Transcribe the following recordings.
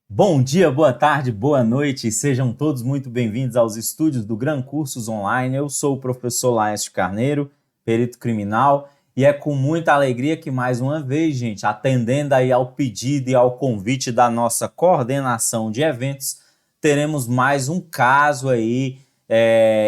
Bom dia, boa tarde, boa noite, sejam todos muito bem-vindos aos estúdios do Gran Cursos Online. Eu sou o professor Laércio Carneiro, perito criminal, e é com muita alegria que mais uma vez, gente, atendendo aí ao pedido e ao convite da nossa coordenação de eventos, teremos mais um caso aí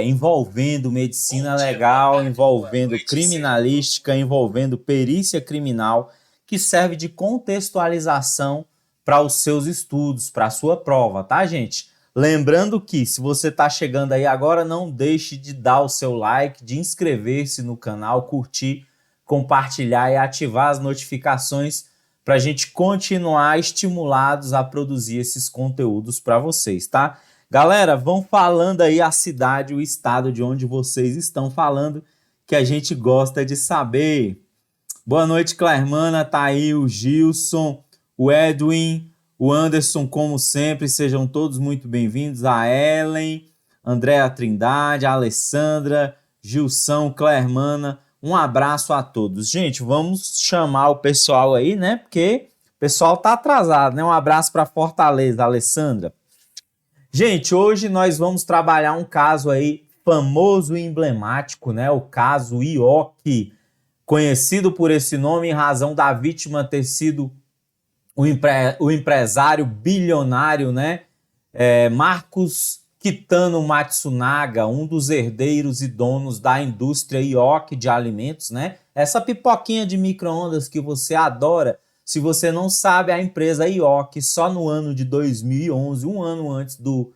envolvendo medicina legal, envolvendo criminalística, envolvendo perícia criminal, que serve de contextualização para os seus estudos, para a sua prova, tá, gente? Lembrando que, se você está chegando aí agora, não deixe de dar o seu like, de inscrever-se no canal, curtir, compartilhar e ativar as notificações para a gente continuar estimulados a produzir esses conteúdos para vocês, tá? Galera, vão falando aí a cidade, o estado de onde vocês estão falando, que a gente gosta de saber. Boa noite, Clermana, tá aí o Gilson, o Edwin, o Anderson, como sempre, sejam todos muito bem-vindos. A Ellen, Andréa Trindade, a Alessandra, Gilson, Clermana, um abraço a todos. Gente, vamos chamar o pessoal aí, né? Porque o pessoal tá atrasado, né? Um abraço para Fortaleza, Alessandra. Gente, hoje nós vamos trabalhar um caso aí famoso e emblemático, né? O caso Ioki, conhecido por esse nome em razão da vítima ter sido o empresário bilionário, né? Marcos Kitano Matsunaga, um dos herdeiros e donos da indústria Ioki de alimentos, né? Essa pipoquinha de micro-ondas que você adora. Se você não sabe, a empresa Ioki, só no ano de 2011, um ano antes do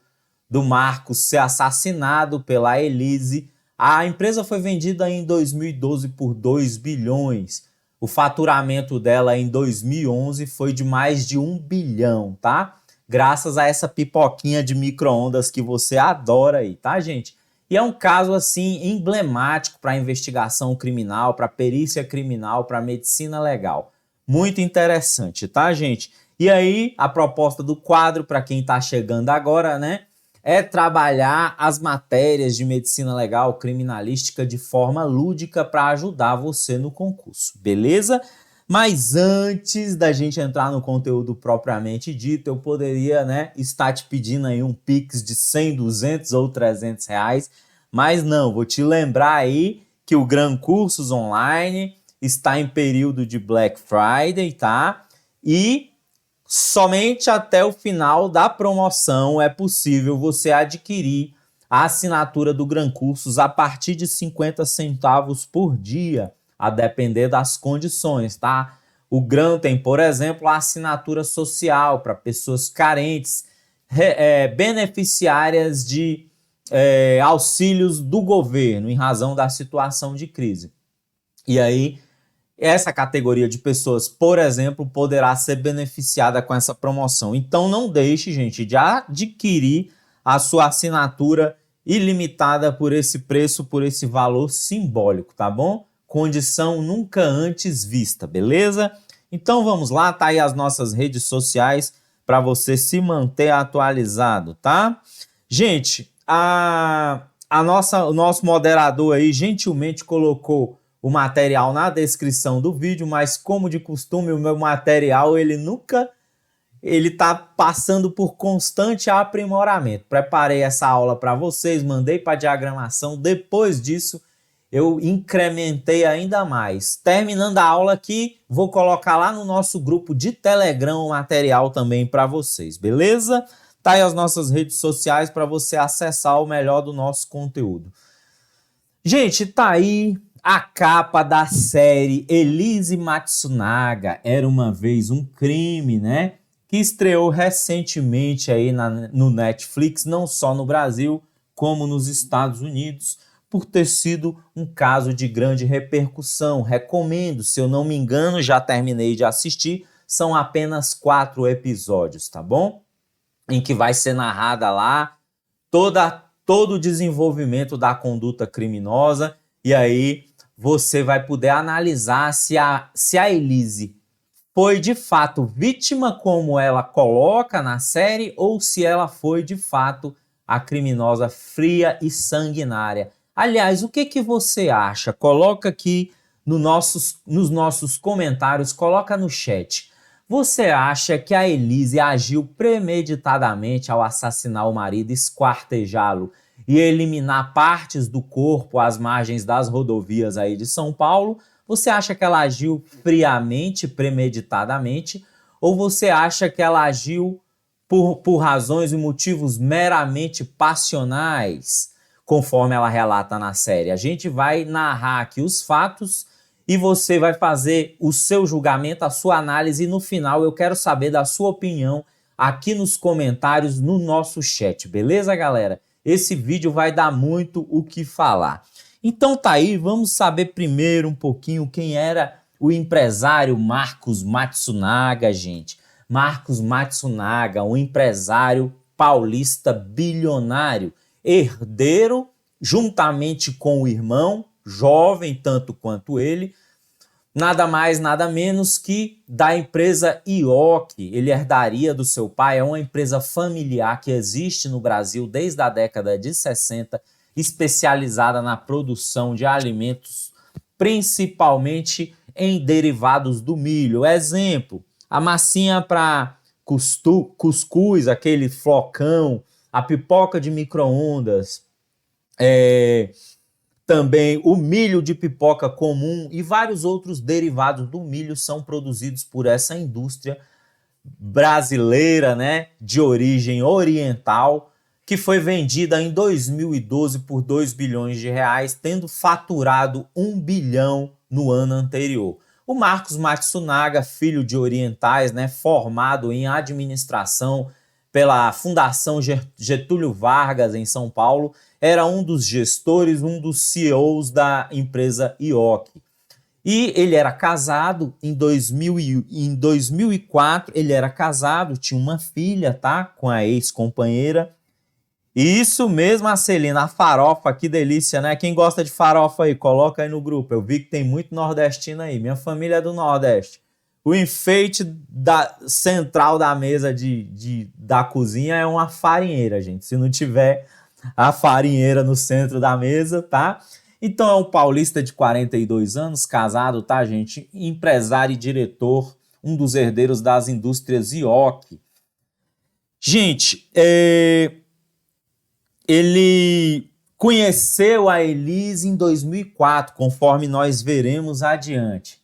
Marcos ser assassinado pela Elise, a empresa foi vendida em 2012 por 2 bilhões. O faturamento dela em 2011 foi de mais de 1 bilhão, tá? Graças a essa pipoquinha de micro-ondas que você adora aí, tá, gente? E é um caso, assim, emblemático para a investigação criminal, para a perícia criminal, para a medicina legal. Muito interessante, tá, gente? E aí, a proposta do quadro, para quem está chegando agora, né? É trabalhar as matérias de medicina legal, criminalística de forma lúdica para ajudar você no concurso, beleza? Mas antes da gente entrar no conteúdo propriamente dito, eu poderia, né, estar te pedindo aí um Pix de 100, 200 ou 300 reais, mas não, vou te lembrar aí que o Gran Cursos Online está em período de Black Friday, tá? E somente até o final da promoção é possível você adquirir a assinatura do Gran Cursos a partir de 50 centavos por dia, a depender das condições, tá? O Gran tem, por exemplo, a assinatura social para pessoas carentes, beneficiárias de auxílios do governo em razão da situação de crise. E aí, essa categoria de pessoas, por exemplo, poderá ser beneficiada com essa promoção. Então não deixe, gente, de adquirir a sua assinatura ilimitada por esse preço, por esse valor simbólico, tá bom? Condição nunca antes vista, beleza? Então vamos lá, tá aí as nossas redes sociais para você se manter atualizado, tá? Gente, o nosso moderador aí gentilmente colocou o material na descrição do vídeo, mas como de costume, o meu material, ele tá passando por constante aprimoramento. Preparei essa aula para vocês, mandei para diagramação, depois disso eu incrementei ainda mais. Terminando a aula aqui, vou colocar lá no nosso grupo de Telegram o material também para vocês, beleza? Tá aí as nossas redes sociais para você acessar o melhor do nosso conteúdo. Gente, tá aí a capa da série Elise Matsunaga, Era Uma Vez um Crime, né? Que estreou recentemente aí no Netflix, não só no Brasil, como nos Estados Unidos, por ter sido um caso de grande repercussão. Recomendo, se eu não me engano, já terminei de assistir, são apenas 4 episódios, tá bom? Em que vai ser narrada lá todo o desenvolvimento da conduta criminosa, e aí você vai poder analisar se a Elise foi de fato vítima, como ela coloca na série, ou se ela foi de fato a criminosa fria e sanguinária. Aliás, o que você acha? Coloca aqui nos nossos comentários, coloca no chat. Você acha que a Elise agiu premeditadamente ao assassinar o marido, esquartejá-lo e eliminar partes do corpo às margens das rodovias aí de São Paulo? Você acha que ela agiu friamente, premeditadamente? Ou você acha que ela agiu por razões e motivos meramente passionais, conforme ela relata na série? A gente vai narrar aqui os fatos e você vai fazer o seu julgamento, a sua análise, e no final eu quero saber da sua opinião aqui nos comentários, no nosso chat, beleza, galera? Esse vídeo vai dar muito o que falar. Então tá aí, vamos saber primeiro um pouquinho quem era o empresário Marcos Matsunaga, gente. Marcos Matsunaga, um empresário paulista bilionário, herdeiro, juntamente com o irmão, jovem tanto quanto ele, nada mais, nada menos que da empresa Ioki. Ele herdaria do seu pai, é uma empresa familiar que existe no Brasil desde a década de 60, especializada na produção de alimentos, principalmente em derivados do milho. Exemplo, a massinha para cuscuz, aquele flocão, a pipoca de micro-ondas, também o milho de pipoca comum e vários outros derivados do milho são produzidos por essa indústria brasileira, né, de origem oriental, que foi vendida em 2012 por 2 bilhões de reais, tendo faturado 1 bilhão no ano anterior. O Marcos Matsunaga, filho de orientais, né, formado em administração pela Fundação Getúlio Vargas, em São Paulo, era um dos gestores, um dos CEOs da empresa Ioki. E ele era casado em 2004, ele era casado, tinha uma filha, tá? Com a ex-companheira. Isso mesmo, a Celina, a farofa, que delícia, né? Quem gosta de farofa aí, coloca aí no grupo. Eu vi que tem muito nordestino aí, minha família é do Nordeste. O enfeite central da mesa da cozinha é uma farinheira, gente. Se não tiver a farinheira no centro da mesa, tá? Então é um paulista de 42 anos, casado, tá, gente? Empresário e diretor, um dos herdeiros das indústrias Ioki. Gente, ele conheceu a Elise em 2004, conforme nós veremos adiante.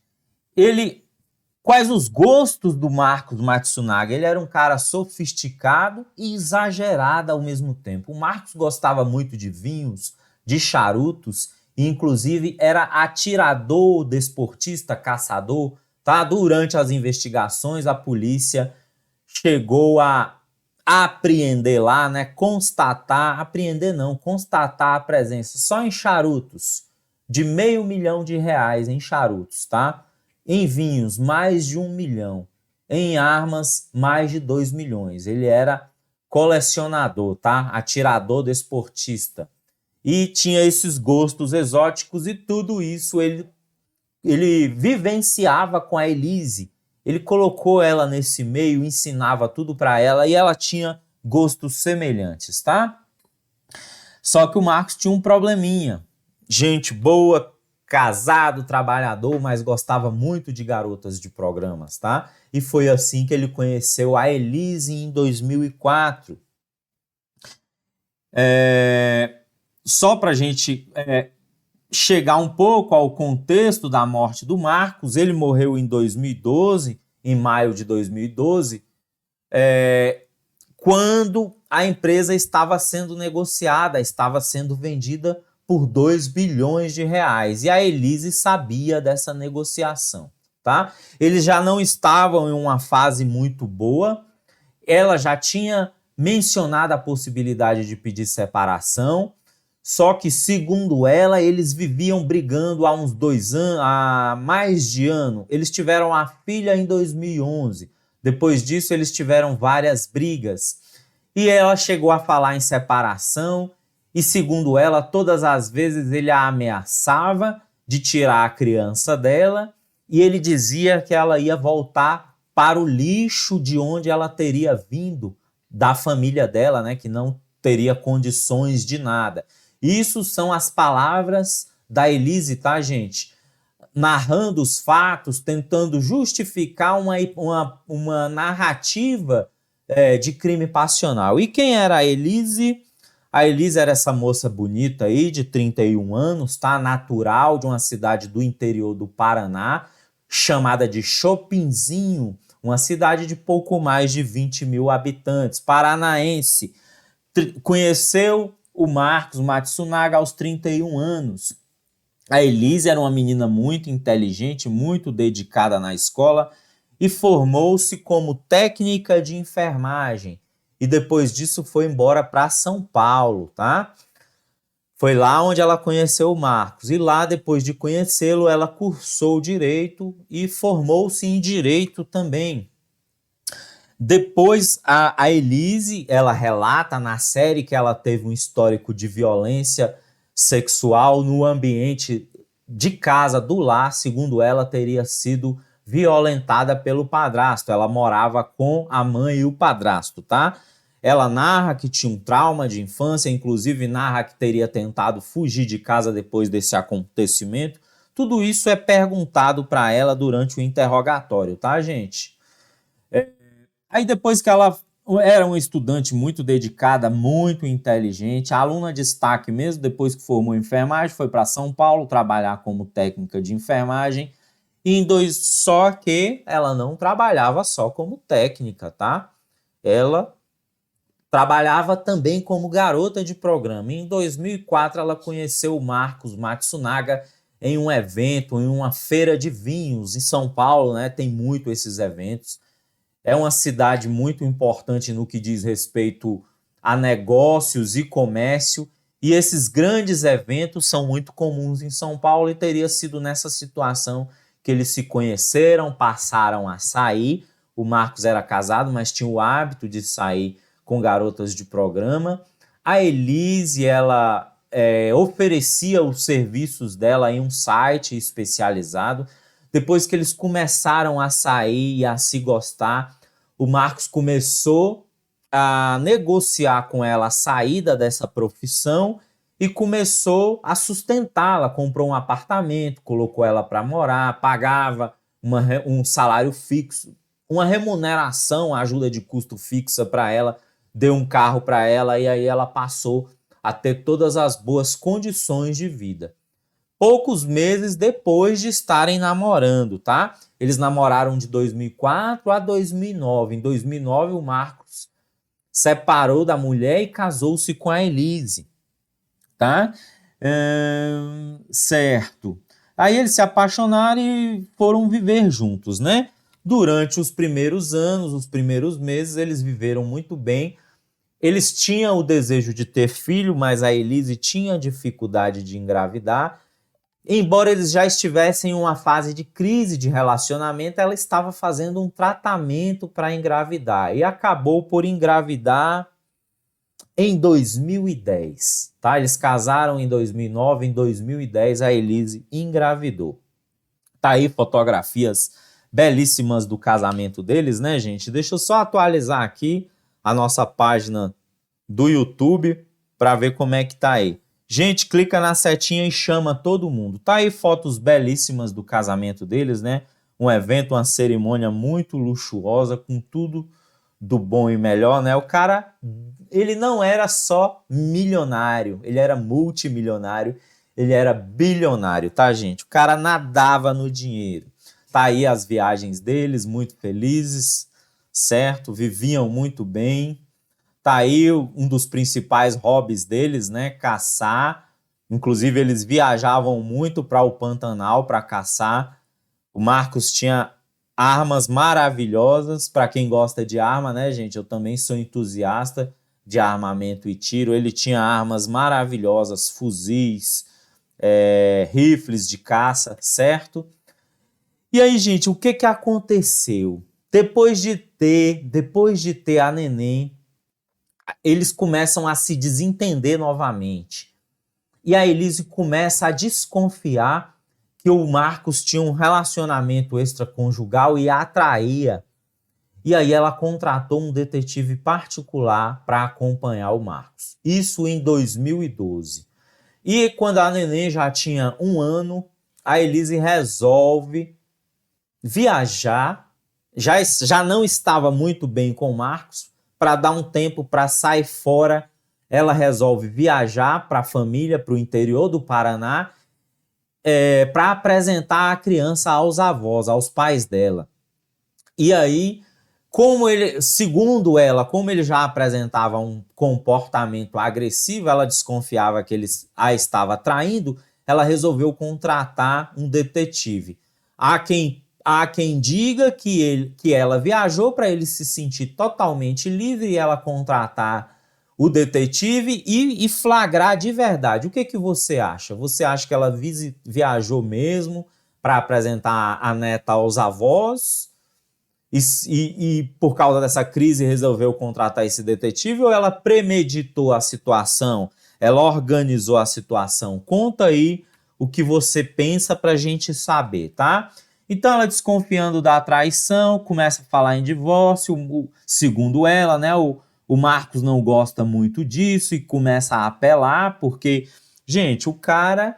Quais os gostos do Marcos Matsunaga? Ele era um cara sofisticado e exagerado ao mesmo tempo. O Marcos gostava muito de vinhos, de charutos, e inclusive era atirador, desportista, caçador, tá? Durante as investigações, a polícia chegou a apreender lá, né? Constatar a presença só em charutos de R$500 mil em charutos, tá? Em vinhos, mais de 1 milhão. Em armas, mais de 2 milhões. Ele era colecionador, tá? Atirador, desportista. E tinha esses gostos exóticos e tudo isso ele vivenciava com a Elise. Ele colocou ela nesse meio, ensinava tudo para ela e ela tinha gostos semelhantes, tá? Só que o Marcos tinha um probleminha. Gente boa, casado, trabalhador, mas gostava muito de garotas de programas, tá? E foi assim que ele conheceu a Elise em 2004. Só para a gente chegar um pouco ao contexto da morte do Marcos, ele morreu em 2012, em maio de 2012, quando a empresa estava sendo negociada, estava sendo vendida por 2 bilhões de reais. E a Elise sabia dessa negociação, tá? Eles já não estavam em uma fase muito boa, ela já tinha mencionado a possibilidade de pedir separação, só que, segundo ela, eles viviam brigando há uns 2 anos, há mais de ano. Eles tiveram a filha em 2011. Depois disso, eles tiveram várias brigas. E ela chegou a falar em separação e, segundo ela, todas as vezes ele a ameaçava de tirar a criança dela e ele dizia que ela ia voltar para o lixo de onde ela teria vindo, da família dela, né, que não teria condições de nada. Isso são as palavras da Elise, tá, gente? narrando os fatos, tentando justificar uma narrativa de crime passional. E quem era a Elise? A Elise era essa moça bonita aí, de 31 anos, tá? Natural de uma cidade do interior do Paraná, chamada de Chopinzinho, uma cidade de pouco mais de 20 mil habitantes, paranaense. Conheceu o Marcos Matsunaga aos 31 anos. A Elise era uma menina muito inteligente, muito dedicada na escola e formou-se como técnica de enfermagem. E depois disso foi embora para São Paulo, tá? Foi lá onde ela conheceu o Marcos. E lá, depois de conhecê-lo, ela cursou Direito e formou-se em Direito também. Depois, a Elise, ela relata na série que ela teve um histórico de violência sexual no ambiente de casa, do lar. Segundo ela, teria sido violentada pelo padrasto. Ela morava com a mãe e o padrasto, tá? Ela narra que tinha um trauma de infância, inclusive narra que teria tentado fugir de casa depois desse acontecimento. Tudo isso é perguntado para ela durante o interrogatório, tá, gente? Aí depois que ela era uma estudante muito dedicada, muito inteligente, aluna de destaque mesmo, depois que formou em enfermagem, foi para São Paulo trabalhar como técnica de enfermagem. Só que ela não trabalhava só como técnica, tá? Ela trabalhava também como garota de programa. Em 2004, ela conheceu o Marcos Matsunaga em um evento, em uma feira de vinhos em São Paulo, né? Tem muito esses eventos. É uma cidade muito importante no que diz respeito a negócios e comércio. E esses grandes eventos são muito comuns em São Paulo e teria sido nessa situação que eles se conheceram, passaram a sair. O Marcos era casado, mas tinha o hábito de sair com garotas de programa. A Elise, ela oferecia os serviços dela em um site especializado. Depois que eles começaram a sair e a se gostar, o Marcos começou a negociar com ela a saída dessa profissão e começou a sustentá-la. Comprou um apartamento, colocou ela para morar, pagava um salário fixo, uma remuneração, ajuda de custo fixa para ela, deu um carro para ela e aí ela passou a ter todas as boas condições de vida. Poucos meses depois de estarem namorando, tá? Eles namoraram de 2004 a 2009. Em 2009, o Marcos separou da mulher e casou-se com a Elise, tá? Certo. Aí eles se apaixonaram e foram viver juntos, né? Durante os primeiros anos, os primeiros meses, eles viveram muito bem. Eles tinham o desejo de ter filho, mas a Elise tinha dificuldade de engravidar. Embora eles já estivessem em uma fase de crise de relacionamento, ela estava fazendo um tratamento para engravidar e acabou por engravidar em 2010, tá? Eles casaram em 2009, em 2010 a Elise engravidou. Tá aí fotografias belíssimas do casamento deles, né, gente? Deixa eu só atualizar aqui a nossa página do YouTube para ver como é que tá aí. Gente, clica na setinha e chama todo mundo. Tá aí fotos belíssimas do casamento deles, né? Um evento, uma cerimônia muito luxuosa, com tudo do bom e melhor, né? O cara, ele não era só milionário, ele era multimilionário, ele era bilionário, tá, gente? O cara nadava no dinheiro. Tá aí as viagens deles, muito felizes, certo? Viviam muito bem. Tá aí um dos principais hobbies deles, né? Caçar. Inclusive, eles viajavam muito para o Pantanal para caçar. O Marcos tinha armas maravilhosas. Para quem gosta de arma, né, gente? Eu também sou entusiasta de armamento e tiro. Ele tinha armas maravilhosas, fuzis, rifles de caça, certo? E aí, gente, o que que aconteceu? Depois de ter a neném, eles começam a se desentender novamente. E a Elise começa a desconfiar que o Marcos tinha um relacionamento extraconjugal e a atraía. E aí ela contratou um detetive particular para acompanhar o Marcos. Isso em 2012. E quando a neném já tinha 1 ano, a Elise resolve viajar, já não estava muito bem com o Marcos, para dar um tempo para sair fora, ela resolve viajar para a família, para o interior do Paraná, para apresentar a criança aos avós, aos pais dela. E aí, segundo ela, como ele já apresentava um comportamento agressivo, ela desconfiava que ele a estava traindo, ela resolveu contratar um detetive. Há quem diga que ela viajou para ele se sentir totalmente livre e ela contratar o detetive e flagrar de verdade. O que você acha? Você acha que ela viajou mesmo para apresentar a neta aos avós e por causa dessa crise resolveu contratar esse detetive, ou ela premeditou a situação? Ela organizou a situação? Conta aí o que você pensa para a gente saber, tá? Então ela, desconfiando da traição, começa a falar em divórcio. Segundo ela, né, o Marcos não gosta muito disso e começa a apelar, porque, gente, o cara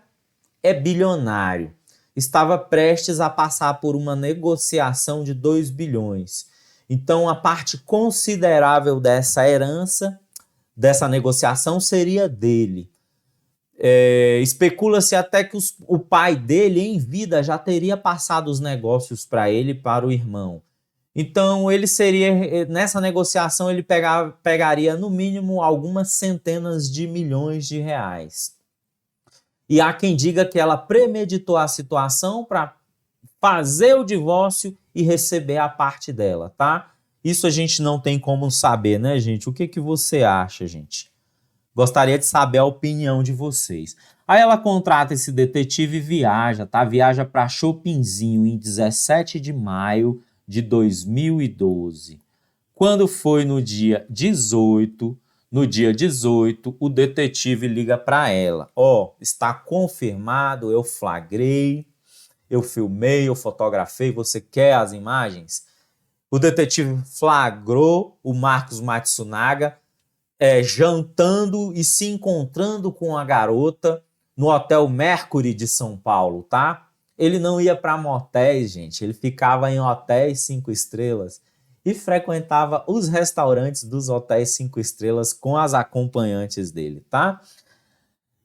é bilionário. Estava prestes a passar por uma negociação de 2 bilhões. Então, a parte considerável dessa herança, dessa negociação, seria dele. Especula-se até que o pai dele, em vida, já teria passado os negócios para ele e para o irmão. Então, ele seria, nessa negociação, ele pegaria, no mínimo, algumas centenas de milhões de reais. E há quem diga que ela premeditou a situação para fazer o divórcio e receber a parte dela, tá? Isso a gente não tem como saber, né, gente? O que você acha, gente? Gostaria de saber a opinião de vocês. Aí ela contrata esse detetive e viaja, tá? Viaja para Chopinzinho em 17 de maio de 2012. Quando foi no dia 18, o detetive liga para ela. Está confirmado, eu flagrei, eu filmei, eu fotografei, você quer as imagens? O detetive flagrou o Marcos Matsunaga jantando e se encontrando com a garota no Hotel Mercury de São Paulo, tá? Ele não ia para motéis, gente, ele ficava em hotéis 5 estrelas e frequentava os restaurantes dos hotéis 5 estrelas com as acompanhantes dele, tá?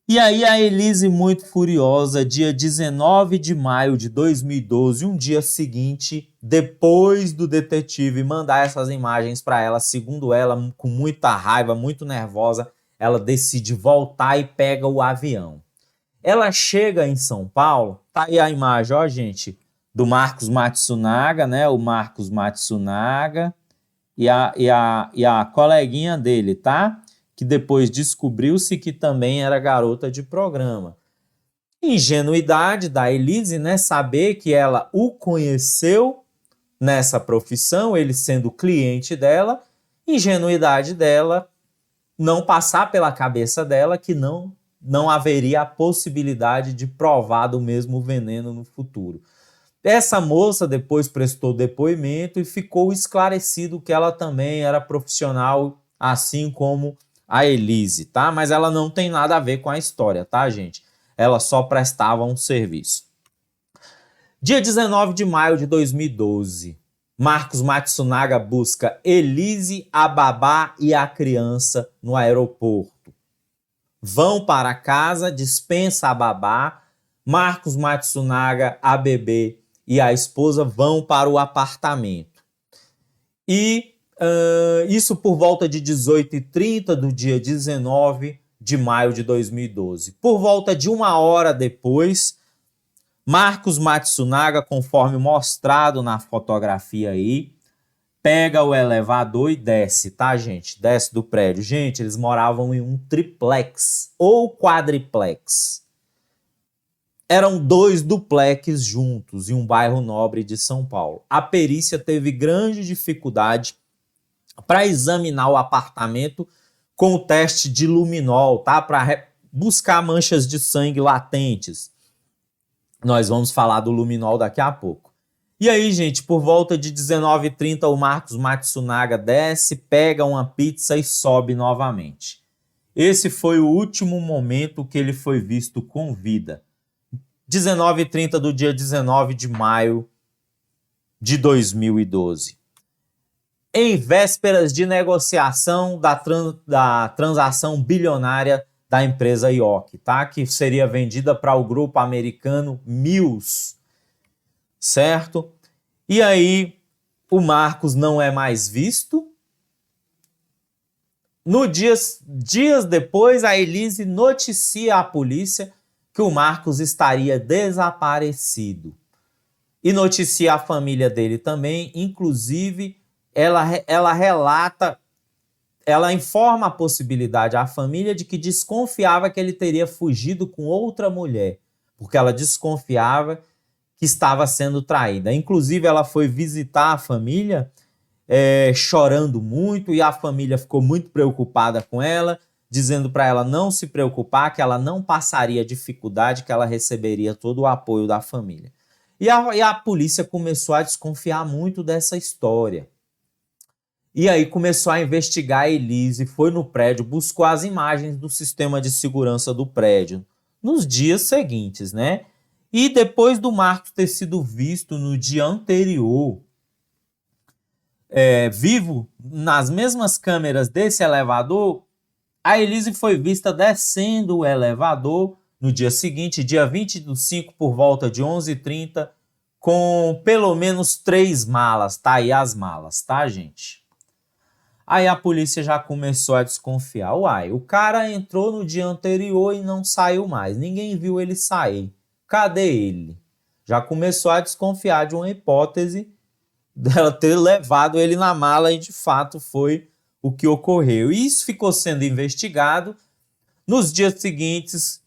E aí a Elise, muito furiosa, dia 19 de maio de 2012, um dia seguinte, depois do detetive mandar essas imagens para ela, segundo ela, com muita raiva, muito nervosa, ela decide voltar e pega o avião. Ela chega em São Paulo, tá aí a imagem, ó, gente, do Marcos Matsunaga, né? O Marcos Matsunaga e a coleguinha dele, tá? Que depois descobriu-se que também era garota de programa. Ingenuidade da Elise, né? Saber que ela o conheceu nessa profissão, ele sendo cliente dela, ingenuidade dela não passar pela cabeça dela que não haveria a possibilidade de provar do mesmo veneno no futuro. Essa moça depois prestou depoimento e ficou esclarecido que ela também era profissional, assim como a Elise, tá? Mas ela não tem nada a ver com a história, tá, gente? Ela só prestava um serviço. Dia 19 de maio de 2012, Marcos Matsunaga busca Elise, a babá e a criança no aeroporto. Vão para casa, dispensa a babá, Marcos Matsunaga, a bebê e a esposa vão para o apartamento. E isso por volta de 18h30 do dia 19 de maio de 2012. Por volta de 1 hora depois, Marcos Matsunaga, conforme mostrado na fotografia aí, pega o elevador e desce, tá, gente? Desce do prédio. Gente, eles moravam em um triplex ou quadriplex. Eram 2 duplex juntos em um bairro nobre de São Paulo. A perícia teve grande dificuldade para examinar o apartamento com o teste de luminol, tá? Para buscar manchas de sangue latentes. Nós vamos falar do luminol daqui a pouco. E aí, gente, por volta de 19h30, o Marcos Matsunaga desce, pega uma pizza e sobe novamente. Esse foi o último momento que ele foi visto com vida. 19h30 do dia 19 de maio de 2012. Em vésperas de negociação da transação bilionária da empresa IOC, tá? Que seria vendida para o grupo americano Mills, certo? E aí o Marcos não é mais visto. Dias depois, a Elise noticia à polícia que o Marcos estaria desaparecido. E noticia a família dele também, inclusive ela relata, ela informa a possibilidade à família de que desconfiava que ele teria fugido com outra mulher, porque ela desconfiava que estava sendo traída. Inclusive, ela foi visitar a família chorando muito, e a família ficou muito preocupada com ela, dizendo para ela não se preocupar, que ela não passaria dificuldade, que ela receberia todo o apoio da família. E a polícia começou a desconfiar muito dessa história. E aí começou a investigar a Elise, foi no prédio, buscou as imagens do sistema de segurança do prédio nos dias seguintes, né? E depois do Marcos ter sido visto no dia anterior, vivo, nas mesmas câmeras desse elevador, a Elise foi vista descendo o elevador no dia seguinte, dia 20/5, por volta de 11h30, com pelo menos 3 malas. Tá aí as malas, tá, gente? Aí a polícia já começou a desconfiar. Uai, o cara entrou no dia anterior e não saiu mais. Ninguém viu ele sair. Cadê ele? Já começou a desconfiar de uma hipótese dela ter levado ele na mala, e de fato foi o que ocorreu. E isso ficou sendo investigado. Nos dias seguintes,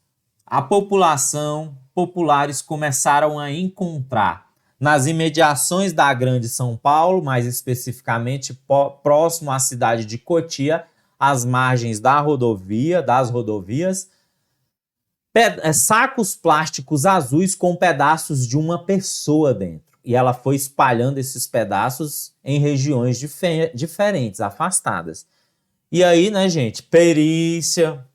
a populares começaram a encontrar nas imediações da Grande São Paulo, mais especificamente próximo à cidade de Cotia, às margens das rodovias, sacos plásticos azuis com pedaços de uma pessoa dentro. E ela foi espalhando esses pedaços em regiões diferentes, afastadas. E aí, né, gente, perícia,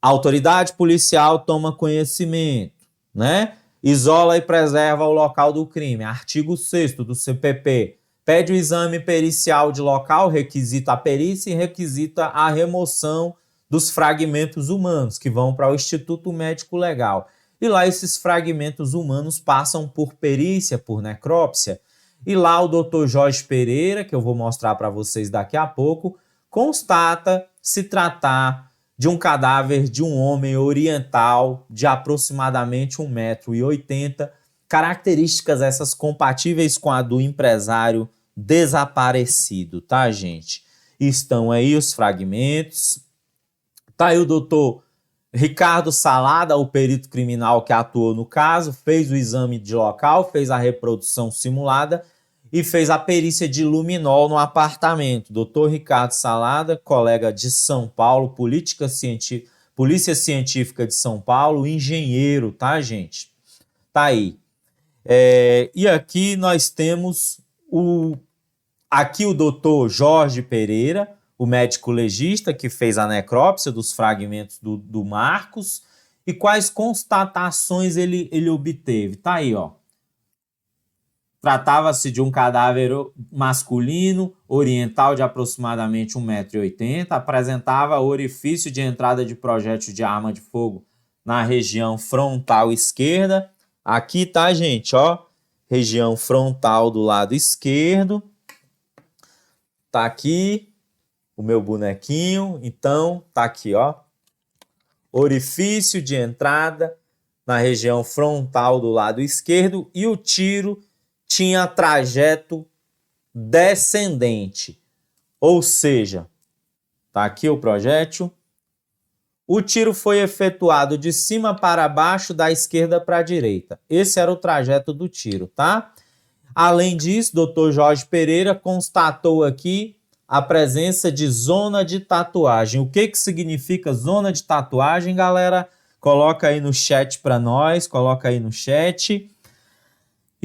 autoridade policial toma conhecimento, né? Isola e preserva o local do crime. Artigo 6º do CPP. Pede o exame pericial de local, requisita a perícia e requisita a remoção dos fragmentos humanos que vão para o Instituto Médico Legal. E lá esses fragmentos humanos passam por perícia, por necrópsia. E lá o Dr. Jorge Pereira, que eu vou mostrar para vocês daqui a pouco, constata se tratar de um cadáver de um homem oriental de aproximadamente 1,80 m, características essas compatíveis com a do empresário desaparecido, tá, gente? Estão aí os fragmentos. Tá aí o doutor Ricardo Salada, o perito criminal que atuou no caso, fez o exame de local, fez a reprodução simulada e fez a perícia de luminol no apartamento. Dr. Ricardo Salada, colega de São Paulo, Polícia Científica de São Paulo, engenheiro, tá, gente? Tá aí. E aqui nós temos o Dr. Jorge Pereira, o médico legista que fez a necrópsia dos fragmentos do Marcos, e quais constatações ele obteve. Tá aí, ó. Tratava-se de um cadáver masculino, oriental, de aproximadamente 1,80 m, apresentava orifício de entrada de projétil de arma de fogo na região frontal esquerda. Aqui tá, gente, ó, região frontal do lado esquerdo. Tá aqui o meu bonequinho, então tá aqui, ó, orifício de entrada na região frontal do lado esquerdo, e o tiro tinha trajeto descendente, ou seja, tá aqui o projétil. O tiro foi efetuado de cima para baixo, da esquerda para a direita. Esse era o trajeto do tiro, tá? Além disso, Dr. Jorge Pereira constatou aqui a presença de zona de tatuagem. O que significa zona de tatuagem, galera? Coloca aí no chat para nós, coloca aí no chat.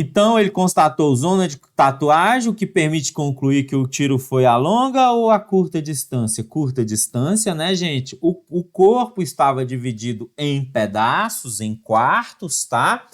Então, ele constatou zona de tatuagem, o que permite concluir que o tiro foi a longa ou a curta distância? Curta distância, né, gente? O corpo estava dividido em pedaços, em quartos, tá?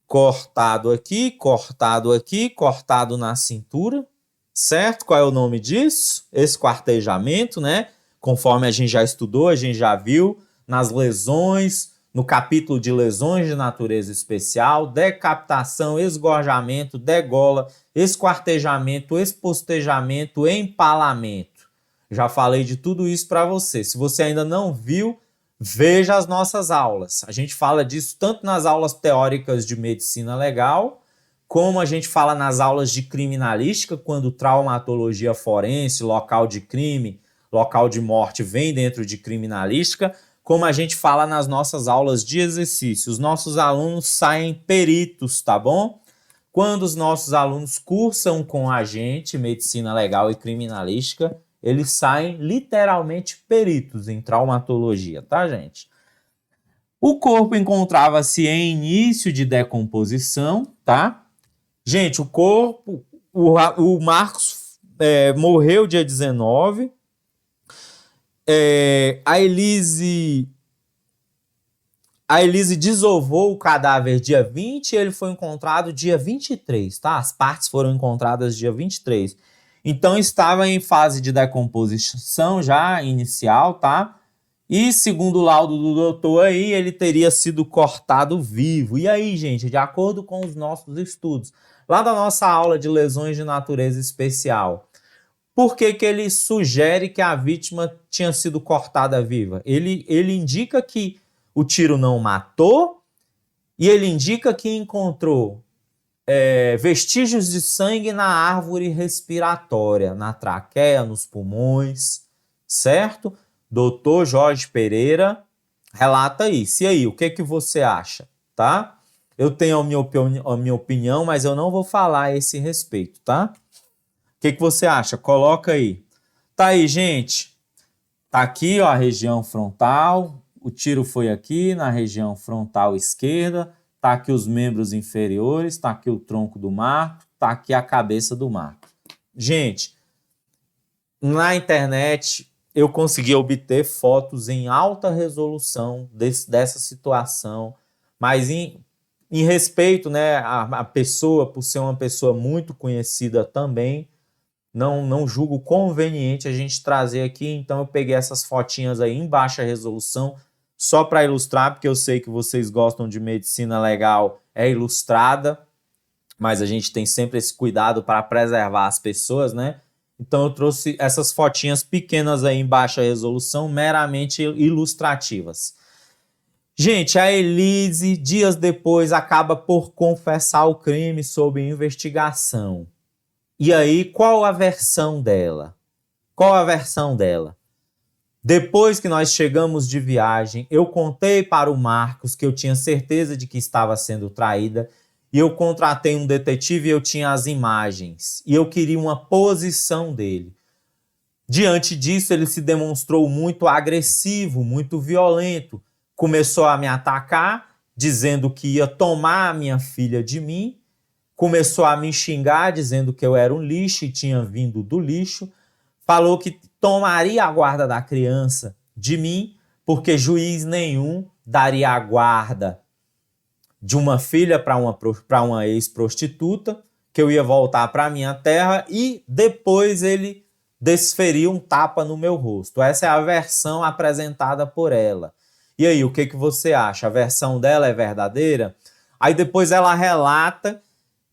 Cortado aqui, cortado aqui, cortado na cintura, certo? Qual é o nome disso? Esquartejamento, né? Conforme a gente já estudou, a gente já viu nas lesões, no capítulo de lesões de natureza especial, decapitação, esgorjamento, degola, esquartejamento, espostejamento, empalamento. Já falei de tudo isso para você. Se você ainda não viu, veja as nossas aulas. A gente fala disso tanto nas aulas teóricas de medicina legal, como a gente fala nas aulas de criminalística, quando traumatologia forense, local de crime, local de morte vem dentro de criminalística, como a gente fala nas nossas aulas de exercício. Os nossos alunos saem peritos, tá bom? Quando os nossos alunos cursam com a gente medicina legal e criminalística, eles saem literalmente peritos em traumatologia, tá, gente? O corpo encontrava-se em início de decomposição, tá? Gente, o corpo, o Marcos morreu dia 19, a Elise desovou o cadáver dia 20 e ele foi encontrado dia 23, tá? As partes foram encontradas dia 23. Então, estava em fase de decomposição já inicial, tá? E, segundo o laudo do doutor aí, ele teria sido cortado vivo. E aí, gente, de acordo com os nossos estudos, lá da nossa aula de lesões de natureza especial, por que que ele sugere que a vítima tinha sido cortada viva? Ele indica que o tiro não matou e ele indica que encontrou vestígios de sangue na árvore respiratória, na traqueia, nos pulmões, certo? Doutor Jorge Pereira relata isso. E aí, o que que você acha, tá? Eu tenho a minha opinião, mas eu não vou falar a esse respeito, tá? O que que você acha? Coloca aí. Tá aí, gente. Tá aqui, ó, a região frontal. O tiro foi aqui na região frontal esquerda. Tá aqui os membros inferiores. Tá aqui o tronco do Marco. Tá aqui a cabeça do Marco. Gente, na internet eu consegui obter fotos em alta resolução dessa situação, mas em respeito, né, à pessoa, por ser uma pessoa muito conhecida também, não julgo conveniente a gente trazer aqui, então eu peguei essas fotinhas aí em baixa resolução, só para ilustrar, porque eu sei que vocês gostam de medicina legal, é ilustrada, mas a gente tem sempre esse cuidado para preservar as pessoas, né? Então eu trouxe essas fotinhas pequenas aí em baixa resolução, meramente ilustrativas. Gente, a Elise, dias depois, acaba por confessar o crime sob investigação. E aí, qual a versão dela? Qual a versão dela? Depois que nós chegamos de viagem, eu contei para o Marcos que eu tinha certeza de que estava sendo traída e eu contratei um detetive e eu tinha as imagens e eu queria uma posição dele. Diante disso, ele se demonstrou muito agressivo, muito violento. Começou a me atacar, dizendo que ia tomar a minha filha de mim. Começou a me xingar, dizendo que eu era um lixo e tinha vindo do lixo. Falou que tomaria a guarda da criança de mim, porque juiz nenhum daria a guarda de uma filha para uma ex-prostituta, que eu ia voltar para a minha terra, e depois ele desferiu um tapa no meu rosto. Essa é a versão apresentada por ela. E aí, o que que você acha? A versão dela é verdadeira? Aí depois ela relata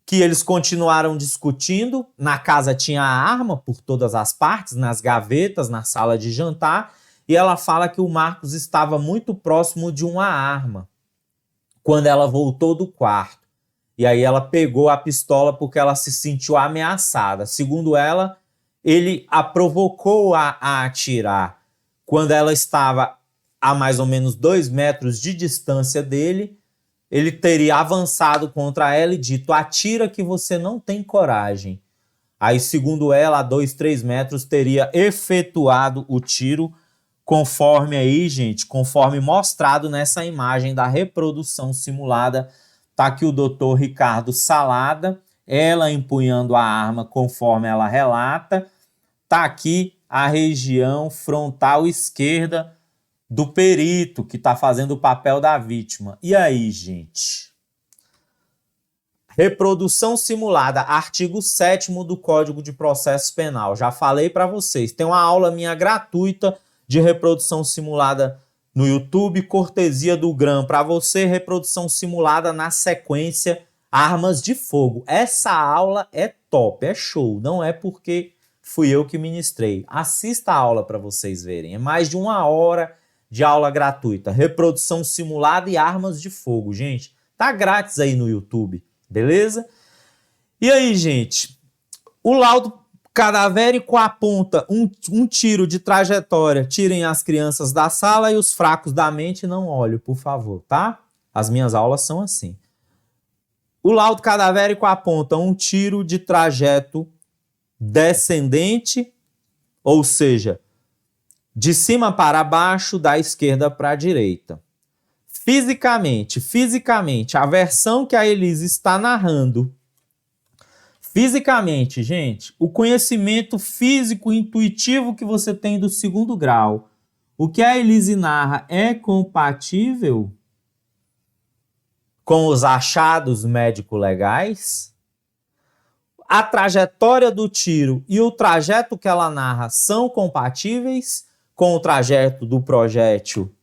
que eles continuaram discutindo, na casa tinha arma por todas as partes, nas gavetas, na sala de jantar, e ela fala que o Marcos estava muito próximo de uma arma quando ela voltou do quarto. E aí ela pegou a pistola porque ela se sentiu ameaçada. Segundo ela, ele a provocou a atirar quando ela estava a mais ou menos 2 metros de distância dele. Ele teria avançado contra ela e dito: atira que você não tem coragem. Aí, segundo ela, a 2, 3 metros, teria efetuado o tiro, conforme aí, gente, conforme mostrado nessa imagem da reprodução simulada Tá aqui o doutor Ricardo Salada, ela empunhando a arma conforme ela relata. Tá aqui a região frontal esquerda do perito, que está fazendo o papel da vítima. E aí, gente? Reprodução simulada, artigo 7º do Código de Processo Penal. Já falei para vocês, tem uma aula minha gratuita de reprodução simulada no YouTube, cortesia do GRAM, para você, reprodução simulada na sequência, armas de fogo. Essa aula é top, é show, não é porque fui eu que ministrei. Assista a aula para vocês verem, é mais de 1 hora de aula gratuita, reprodução simulada e armas de fogo, gente. Tá grátis aí no YouTube. Beleza? E aí, gente, o laudo cadavérico aponta um tiro de trajetória. Tirem as crianças da sala e os fracos da mente não olhem, por favor, tá? As minhas aulas são assim. O laudo cadavérico aponta um tiro de trajeto descendente, ou seja, de cima para baixo, da esquerda para a direita. Fisicamente, a versão que a Elise está narrando, fisicamente, gente, o conhecimento físico intuitivo que você tem do 2º grau, o que a Elise narra é compatível com os achados médico-legais? A trajetória do tiro e o trajeto que ela narra são compatíveis com o trajeto do projétil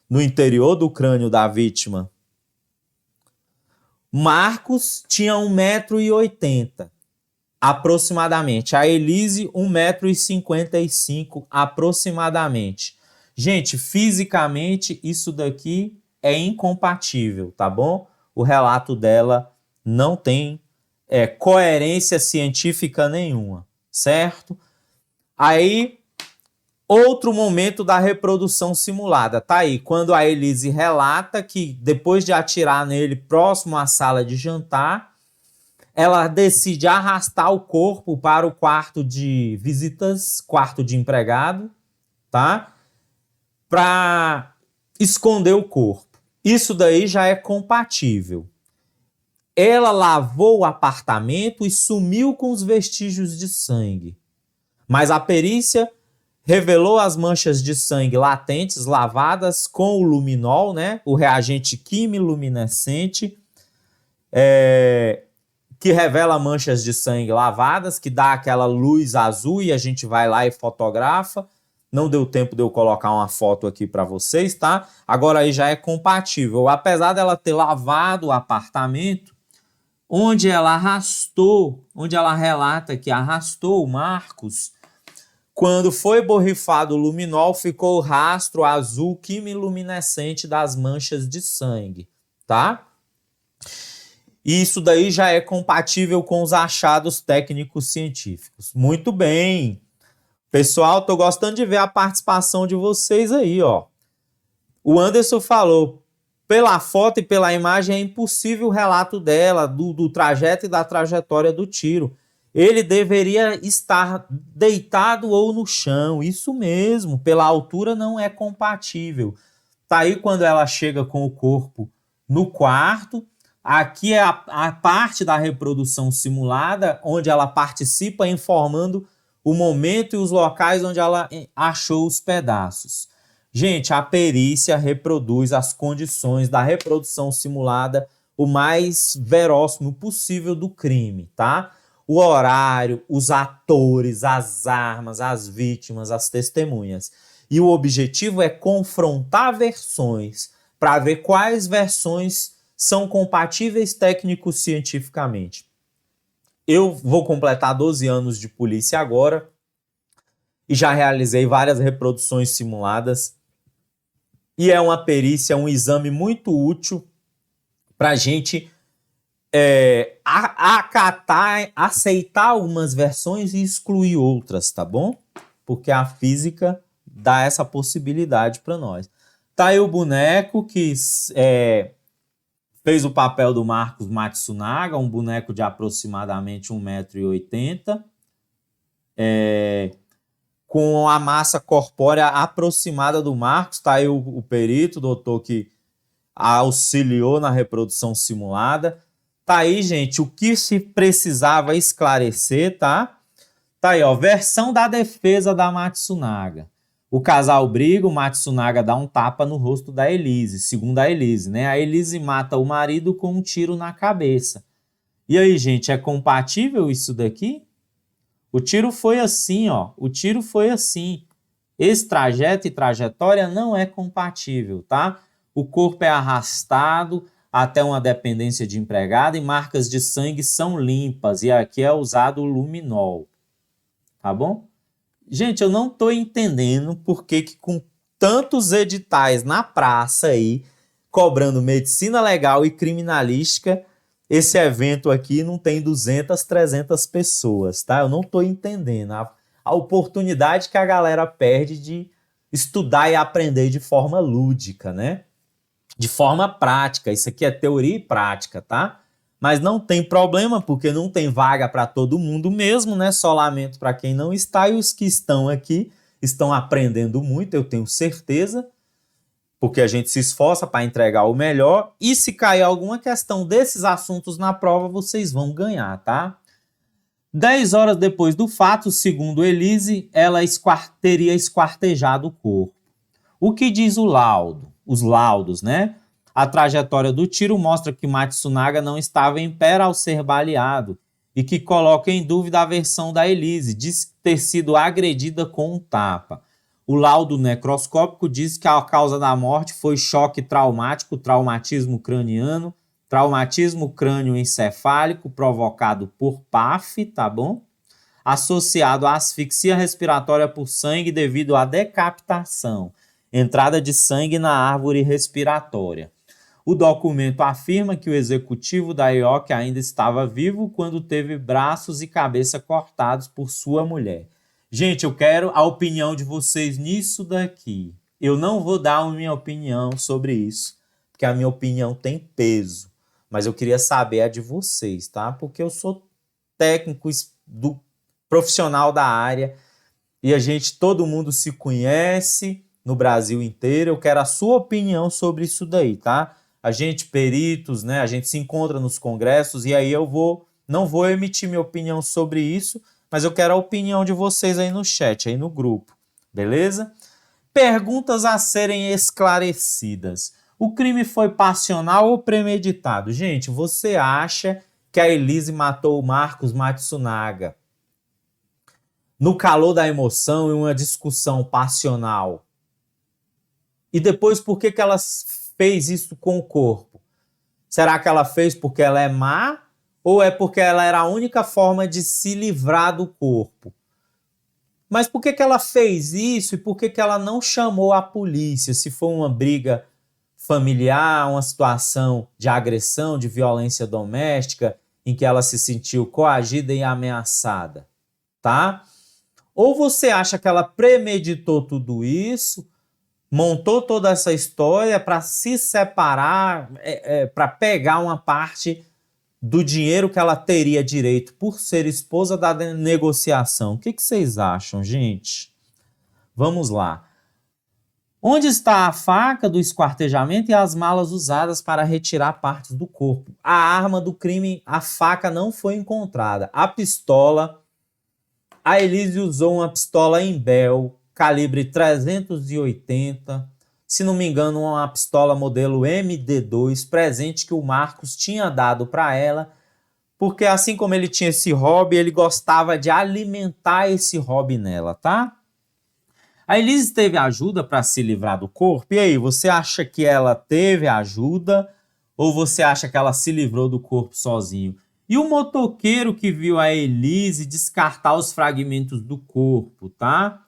no interior do crânio da vítima? Marcos tinha 1,80 m, aproximadamente. A Elise, 1,55 m, aproximadamente. Gente, fisicamente, isso daqui é incompatível, tá bom? O relato dela não tem coerência científica nenhuma, certo? Aí, outro momento da reprodução simulada, tá aí, quando a Elise relata que depois de atirar nele próximo à sala de jantar, ela decide arrastar o corpo para o quarto de visitas, quarto de empregado, tá? Para esconder o corpo. Isso daí já é compatível. Ela lavou o apartamento e sumiu com os vestígios de sangue. Mas a perícia revelou as manchas de sangue latentes lavadas com o luminol, né? O reagente quimiluminescente, que revela manchas de sangue lavadas, que dá aquela luz azul e a gente vai lá e fotografa. Não deu tempo de eu colocar uma foto aqui para vocês, tá? Agora aí já é compatível. Apesar dela ter lavado o apartamento, onde ela relata que arrastou o Marcos, quando foi borrifado o luminol, ficou o rastro azul quimiluminescente das manchas de sangue, tá? Isso daí já é compatível com os achados técnicos científicos. Muito bem. Pessoal, tô gostando de ver a participação de vocês aí, ó. O Anderson falou, pela foto e pela imagem é impossível o relato dela, do trajeto e da trajetória do tiro. Ele deveria estar deitado ou no chão, isso mesmo, pela altura não é compatível. Tá aí quando ela chega com o corpo no quarto, aqui é a parte da reprodução simulada, onde ela participa informando o momento e os locais onde ela achou os pedaços. Gente, a perícia reproduz as condições da reprodução simulada o mais verossímil possível do crime, tá? O horário, os atores, as armas, as vítimas, as testemunhas. E o objetivo é confrontar versões para ver quais versões são compatíveis técnico-cientificamente. Eu vou completar 12 anos de polícia agora e já realizei várias reproduções simuladas. E é uma perícia, um exame muito útil para a gente acatar, aceitar algumas versões e excluir outras, tá bom? Porque a física dá essa possibilidade para nós. Tá aí o boneco que fez o papel do Marcos Matsunaga, um boneco de aproximadamente 1,80 m, com a massa corpórea aproximada do Marcos. Tá aí o perito, o doutor, que auxiliou na reprodução simulada. Tá aí, gente, o que se precisava esclarecer, tá? Tá aí, ó, versão da defesa da Matsunaga. O casal briga, o Matsunaga dá um tapa no rosto da Elise, segundo a Elise, né? A Elise mata o marido com um tiro na cabeça. E aí, gente, é compatível isso daqui? O tiro foi assim, ó. O tiro foi assim. Esse trajeto e trajetória não é compatível, tá? O corpo é arrastado até uma dependência de empregada e marcas de sangue são limpas. E aqui é usado o luminol, tá bom? Gente, eu não estou entendendo por que com tantos editais na praça aí, cobrando medicina legal e criminalística, esse evento aqui não tem 200, 300 pessoas, tá? Eu não estou entendendo a oportunidade que a galera perde de estudar e aprender de forma lúdica, né? De forma prática. Isso aqui é teoria e prática, tá? Mas não tem problema, porque não tem vaga para todo mundo mesmo, né? Só lamento para quem não está, e os que estão aqui estão aprendendo muito, eu tenho certeza, porque a gente se esforça para entregar o melhor, e se cair alguma questão desses assuntos na prova, vocês vão ganhar, tá? 10 horas depois do fato, segundo Elise, ela teria esquartejado o corpo. O que diz o laudo? Os laudos, né? A trajetória do tiro mostra que Matsunaga não estava em pé ao ser baleado e que coloca em dúvida a versão da Elise, diz ter sido agredida com um tapa. O laudo necroscópico diz que a causa da morte foi choque traumático, traumatismo craniano, traumatismo crânioencefálico provocado por PAF, tá bom? Associado à asfixia respiratória por sangue devido à decapitação, entrada de sangue na árvore respiratória. O documento afirma que o executivo da IOC ainda estava vivo quando teve braços e cabeça cortados por sua mulher. Gente, eu quero a opinião de vocês nisso daqui. Eu não vou dar a minha opinião sobre isso, porque a minha opinião tem peso. Mas eu queria saber a de vocês, tá? Porque eu sou técnico do profissional da área e todo mundo se conhece no Brasil inteiro. Eu quero a sua opinião sobre isso daí, tá? A gente, peritos, né? A gente se encontra nos congressos e aí não vou emitir minha opinião sobre isso, mas eu quero a opinião de vocês aí no chat, aí no grupo, beleza? Perguntas a serem esclarecidas. O crime foi passional ou premeditado? Gente, você acha que a Elise matou o Marcos Matsunaga no calor da emoção e uma discussão passional? E depois, por que ela fez isso com o corpo? Será que ela fez porque ela é má? Ou é porque ela era a única forma de se livrar do corpo? Mas por que ela fez isso e por que ela não chamou a polícia? Se for uma briga familiar, uma situação de agressão, de violência doméstica, em que ela se sentiu coagida e ameaçada, tá? Ou você acha que ela premeditou tudo isso, montou toda essa história para se separar, para pegar uma parte do dinheiro que ela teria direito por ser esposa da negociação? O que vocês acham, gente? Vamos lá. Onde está a faca do esquartejamento e as malas usadas para retirar partes do corpo? A arma do crime, a faca, não foi encontrada. A pistola, a Elise usou uma pistola Embel, calibre 380, se não me engano, uma pistola modelo MD2, presente que o Marcos tinha dado para ela, porque assim como ele tinha esse hobby, ele gostava de alimentar esse hobby nela, tá? A Elise teve ajuda para se livrar do corpo? E aí, você acha que ela teve ajuda ou você acha que ela se livrou do corpo sozinho? E o motoqueiro que viu a Elise descartar os fragmentos do corpo, tá?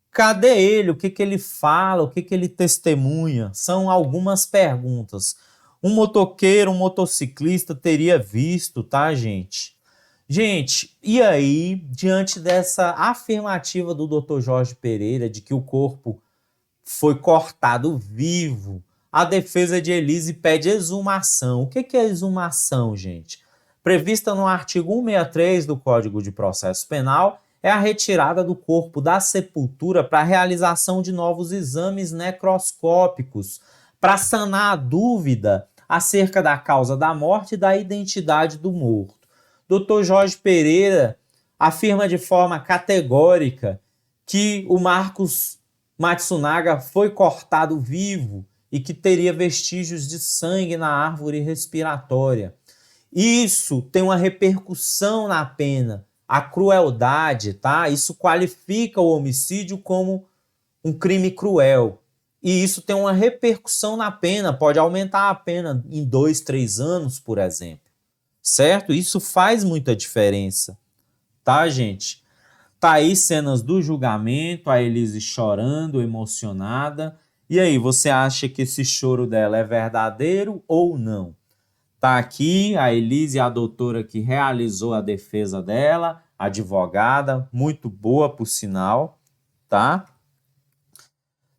Cadê ele? O que ele fala? O que ele testemunha? São algumas perguntas. Um motoqueiro, um motociclista teria visto, tá, gente? Gente, e aí, diante dessa afirmativa do Dr. Jorge Pereira de que o corpo foi cortado vivo, a defesa de Elise pede exumação. O que é exumação, gente? Prevista no artigo 163 do Código de Processo Penal, é a retirada do corpo da sepultura para a realização de novos exames necroscópicos, para sanar a dúvida acerca da causa da morte e da identidade do morto. Dr. Jorge Pereira afirma de forma categórica que o Marcos Matsunaga foi cortado vivo e que teria vestígios de sangue na árvore respiratória. Isso tem uma repercussão na pena, a crueldade, tá? Isso qualifica o homicídio como um crime cruel. E isso tem uma repercussão na pena, pode aumentar a pena em 2, 3 anos, por exemplo. Certo? Isso faz muita diferença, tá, gente? Tá aí cenas do julgamento, a Elise chorando, emocionada. E aí, você acha que esse choro dela é verdadeiro ou não? Tá aqui a Elise, a doutora que realizou a defesa dela, advogada, muito boa por sinal, tá?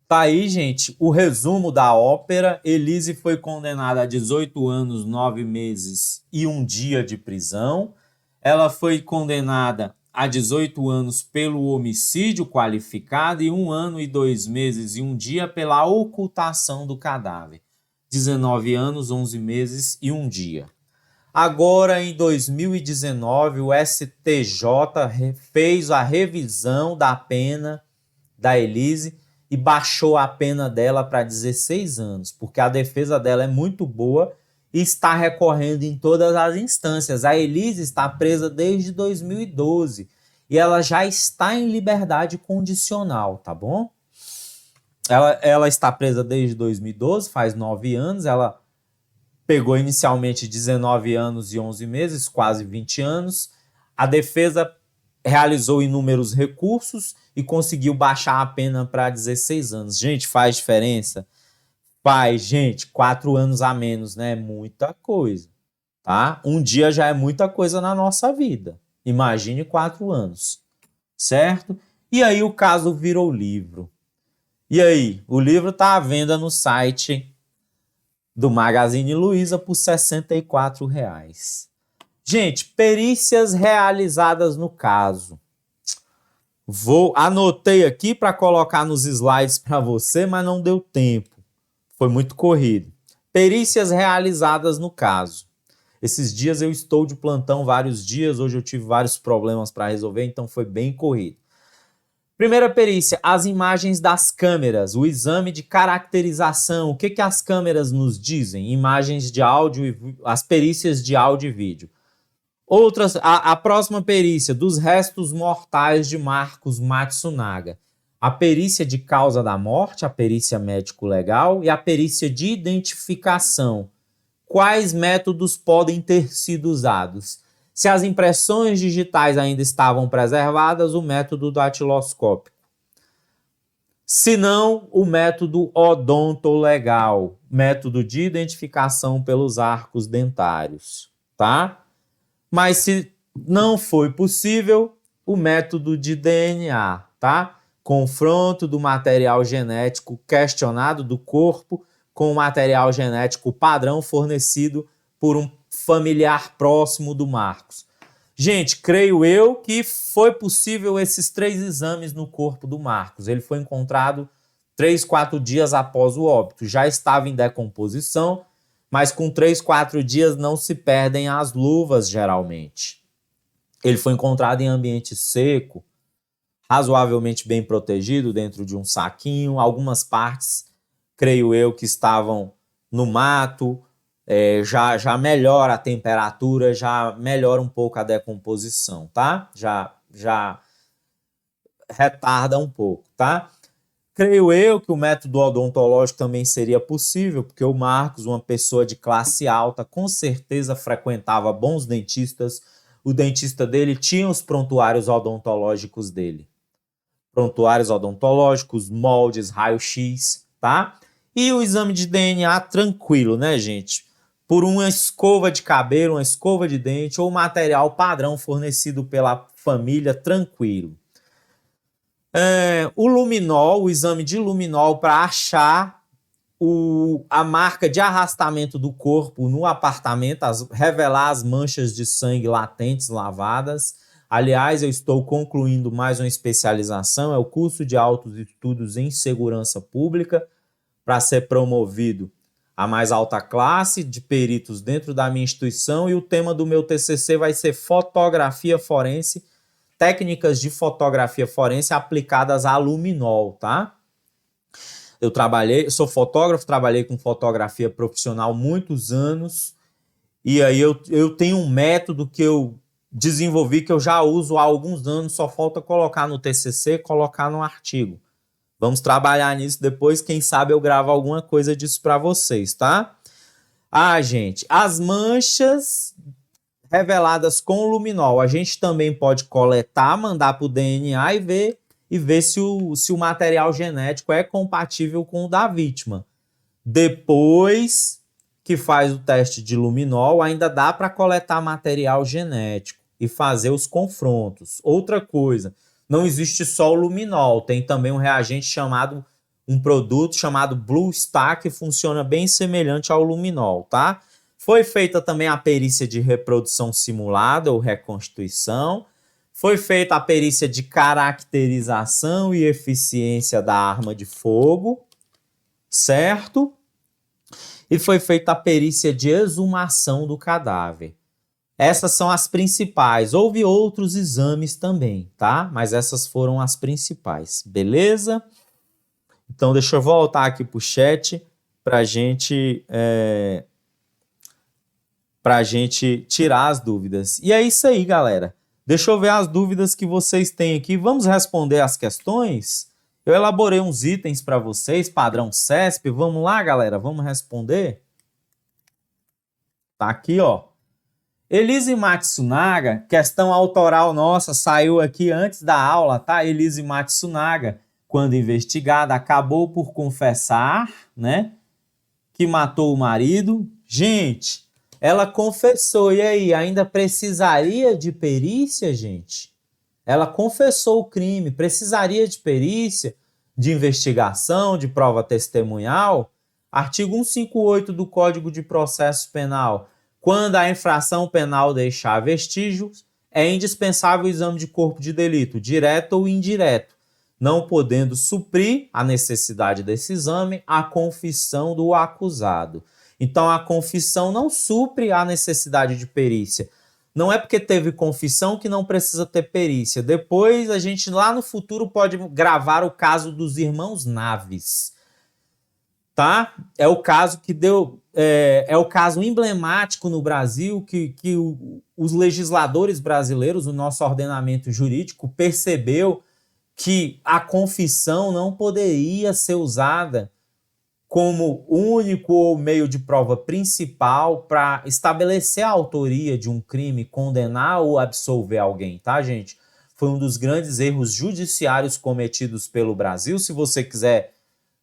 Tá aí, gente, o resumo da ópera. Elise foi condenada a 18 anos, 9 meses e 1 dia de prisão. Ela foi condenada a 18 anos pelo homicídio qualificado e 1 ano e 2 meses e 1 dia pela ocultação do cadáver. 19 anos, 11 meses e 1 dia. Agora, em 2019, o STJ fez a revisão da pena da Elise e baixou a pena dela para 16 anos, porque a defesa dela é muito boa e está recorrendo em todas as instâncias. A Elise está presa desde 2012 e ela já está em liberdade condicional, tá bom? Ela está presa desde 2012, faz 9 anos, ela pegou inicialmente 19 anos e 11 meses, quase 20 anos. A defesa realizou inúmeros recursos e conseguiu baixar a pena para 16 anos. Gente, faz diferença? Faz, gente, 4 anos a menos, né? Muita coisa, tá? 1 dia já é muita coisa na nossa vida. Imagine 4 anos, certo? E aí o caso virou livro. E aí, o livro está à venda no site do Magazine Luiza por R$ 64. Gente, perícias realizadas no caso. Anotei aqui para colocar nos slides para você, mas não deu tempo. Foi muito corrido. Perícias realizadas no caso. Esses dias eu estou de plantão vários dias, hoje eu tive vários problemas para resolver, então foi bem corrido. Primeira perícia, as imagens das câmeras, o exame de caracterização. O que as câmeras nos dizem? Imagens de áudio, as perícias de áudio e vídeo. A próxima perícia, dos restos mortais de Marcos Matsunaga. A perícia de causa da morte, a perícia médico-legal e a perícia de identificação. Quais métodos podem ter sido usados? Se as impressões digitais ainda estavam preservadas, o método datiloscópico. Se não, o método odontolegal, método de identificação pelos arcos dentários, tá? Mas se não foi possível, o método de DNA, tá? Confronto do material genético questionado do corpo com o material genético padrão fornecido por um familiar próximo do Marcos. Gente, creio eu que foi possível esses 3 exames no corpo do Marcos. Ele foi encontrado 3, 4 dias após o óbito. Já estava em decomposição, mas com 3, 4 dias não se perdem as luvas, geralmente. Ele foi encontrado em ambiente seco, razoavelmente bem protegido, dentro de um saquinho. Algumas partes, creio eu, que estavam no mato, já melhora a temperatura, já melhora um pouco a decomposição, tá? Já retarda um pouco, tá? Creio eu que o método odontológico também seria possível, porque o Marcos, uma pessoa de classe alta, com certeza frequentava bons dentistas. O dentista dele tinha os prontuários odontológicos dele. Prontuários odontológicos, moldes, raio-x, tá? E o exame de DNA tranquilo, né, gente? Por uma escova de cabelo, uma escova de dente ou material padrão fornecido pela família, tranquilo. O luminol, o exame de luminol para achar a marca de arrastamento do corpo no apartamento, revelar as manchas de sangue latentes lavadas. Aliás, eu estou concluindo mais uma especialização, é o curso de altos estudos em segurança pública, para ser promovido a mais alta classe de peritos dentro da minha instituição, e o tema do meu TCC vai ser fotografia forense, técnicas de fotografia forense aplicadas a luminol, tá? Eu sou fotógrafo, trabalhei com fotografia profissional muitos anos, e aí eu tenho um método que eu desenvolvi, que eu já uso há alguns anos, só falta colocar no TCC, colocar no artigo. Vamos trabalhar nisso depois, quem sabe eu gravo alguma coisa disso para vocês, tá? Gente, as manchas reveladas com luminol, a gente também pode coletar, mandar para o DNA e ver se o material genético é compatível com o da vítima. Depois que faz o teste de luminol, ainda dá para coletar material genético e fazer os confrontos. Outra coisa, não existe só o luminol, tem também um produto chamado Blue Star, que funciona bem semelhante ao luminol, tá? Foi feita também a perícia de reprodução simulada ou reconstituição. Foi feita a perícia de caracterização e eficiência da arma de fogo, certo? E foi feita a perícia de exumação do cadáver. Essas são as principais. Houve outros exames também, tá? Mas essas foram as principais, beleza? Então, deixa eu voltar aqui para o chat para a gente tirar as dúvidas. E é isso aí, galera. Deixa eu ver as dúvidas que vocês têm aqui. Vamos responder as questões? Eu elaborei uns itens para vocês, padrão CESP. Vamos lá, galera? Vamos responder? Tá aqui, ó. Elise Matsunaga, questão autoral nossa, saiu aqui antes da aula, tá? Elise Matsunaga, quando investigada, acabou por confessar, né, que matou o marido. Gente, ela confessou, e aí, ainda precisaria de perícia, gente? Ela confessou o crime, precisaria de perícia, de investigação, de prova testemunhal? Artigo 158 do Código de Processo Penal. Quando a infração penal deixar vestígios, é indispensável o exame de corpo de delito, direto ou indireto, não podendo suprir a necessidade desse exame a confissão do acusado. Então, a confissão não supre a necessidade de perícia. Não é porque teve confissão que não precisa ter perícia. Depois, a gente lá no futuro pode gravar o caso dos irmãos Naves. Tá? É o caso que deu... É o caso emblemático no Brasil que os legisladores brasileiros, o nosso ordenamento jurídico, percebeu que a confissão não poderia ser usada como único ou meio de prova principal para estabelecer a autoria de um crime, condenar ou absolver alguém, tá, gente? Foi um dos grandes erros judiciários cometidos pelo Brasil. Se você quiser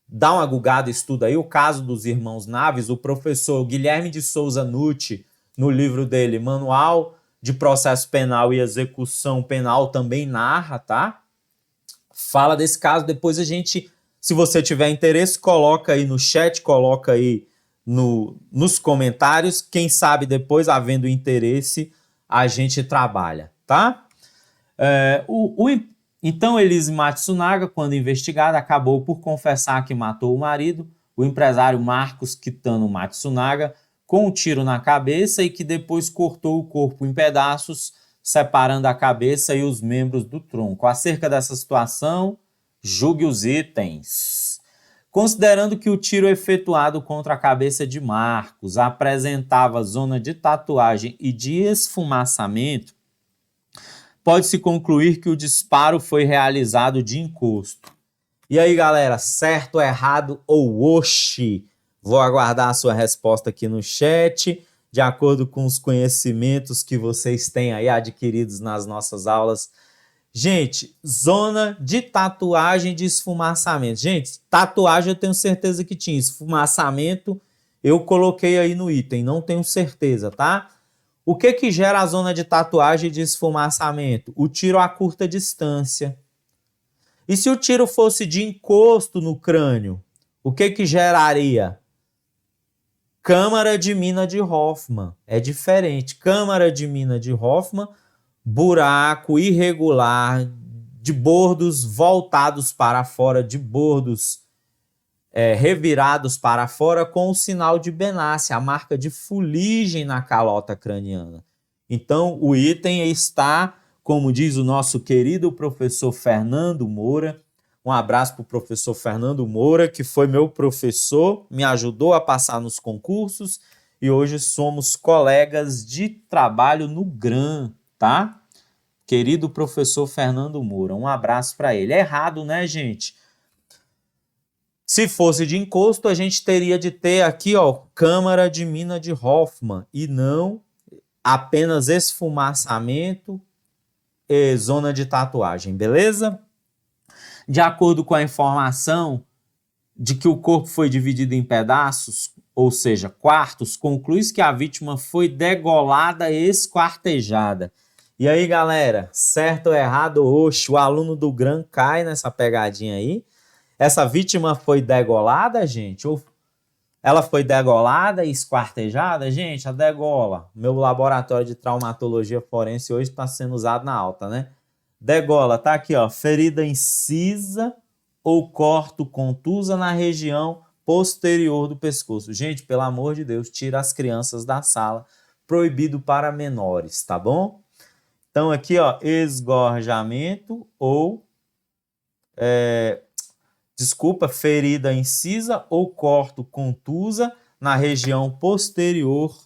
dar uma gugada, estuda aí o caso dos irmãos Naves, o professor Guilherme de Souza Nucci, no livro dele, Manual de Processo Penal e Execução Penal, também narra, tá? Fala desse caso, depois a gente, se você tiver interesse, coloca aí no chat, coloca aí nos comentários, quem sabe depois, havendo interesse, a gente trabalha, tá? Então, Elise Matsunaga, quando investigada, acabou por confessar que matou o marido, o empresário Marcos Kitano Matsunaga, com um tiro na cabeça e que depois cortou o corpo em pedaços, separando a cabeça e os membros do tronco. Acerca dessa situação, julgue os itens. Considerando que o tiro efetuado contra a cabeça de Marcos apresentava zona de tatuagem e de esfumaçamento, pode-se concluir que o disparo foi realizado de encosto. E aí, galera, certo, errado ou oxi? Vou aguardar a sua resposta aqui no chat, de acordo com os conhecimentos que vocês têm aí adquiridos nas nossas aulas. Gente, zona de tatuagem de esfumaçamento. Gente, tatuagem eu tenho certeza que tinha. Esfumaçamento eu coloquei aí no item, não tenho certeza, tá? O que gera a zona de tatuagem de esfumaçamento? O tiro a curta distância. E se o tiro fosse de encosto no crânio, o que geraria? Câmara de mina de Hoffman. É diferente. Câmara de mina de Hoffman, buraco irregular, de bordos voltados para fora, de bordos revirados para fora com o sinal de Benassi, a marca de fuligem na calota craniana. Então, o item está, como diz o nosso querido professor Fernando Moura, um abraço para o professor Fernando Moura, que foi meu professor, me ajudou a passar nos concursos e hoje somos colegas de trabalho no GRAN, tá? Querido professor Fernando Moura, um abraço para ele. É errado, né, gente? Se fosse de encosto, a gente teria de ter aqui, ó, câmara de mina de Hoffman e não apenas esfumaçamento e zona de tatuagem, beleza? De acordo com a informação de que o corpo foi dividido em pedaços, ou seja, quartos, conclui-se que a vítima foi degolada e esquartejada. E aí, galera, certo ou errado, oxe, o aluno do GRAN cai nessa pegadinha aí. Essa vítima foi degolada, gente? Ou ela foi degolada e esquartejada? Gente, a degola. Meu laboratório de traumatologia forense hoje está sendo usado na alta, né? Degola, tá aqui, ó, ferida incisa ou corto contusa na região posterior do pescoço. Gente, pelo amor de Deus, tira as crianças da sala. Proibido para menores, tá bom? Então aqui, ó, esgorjamento ou ferida incisa ou corto contusa na região posterior,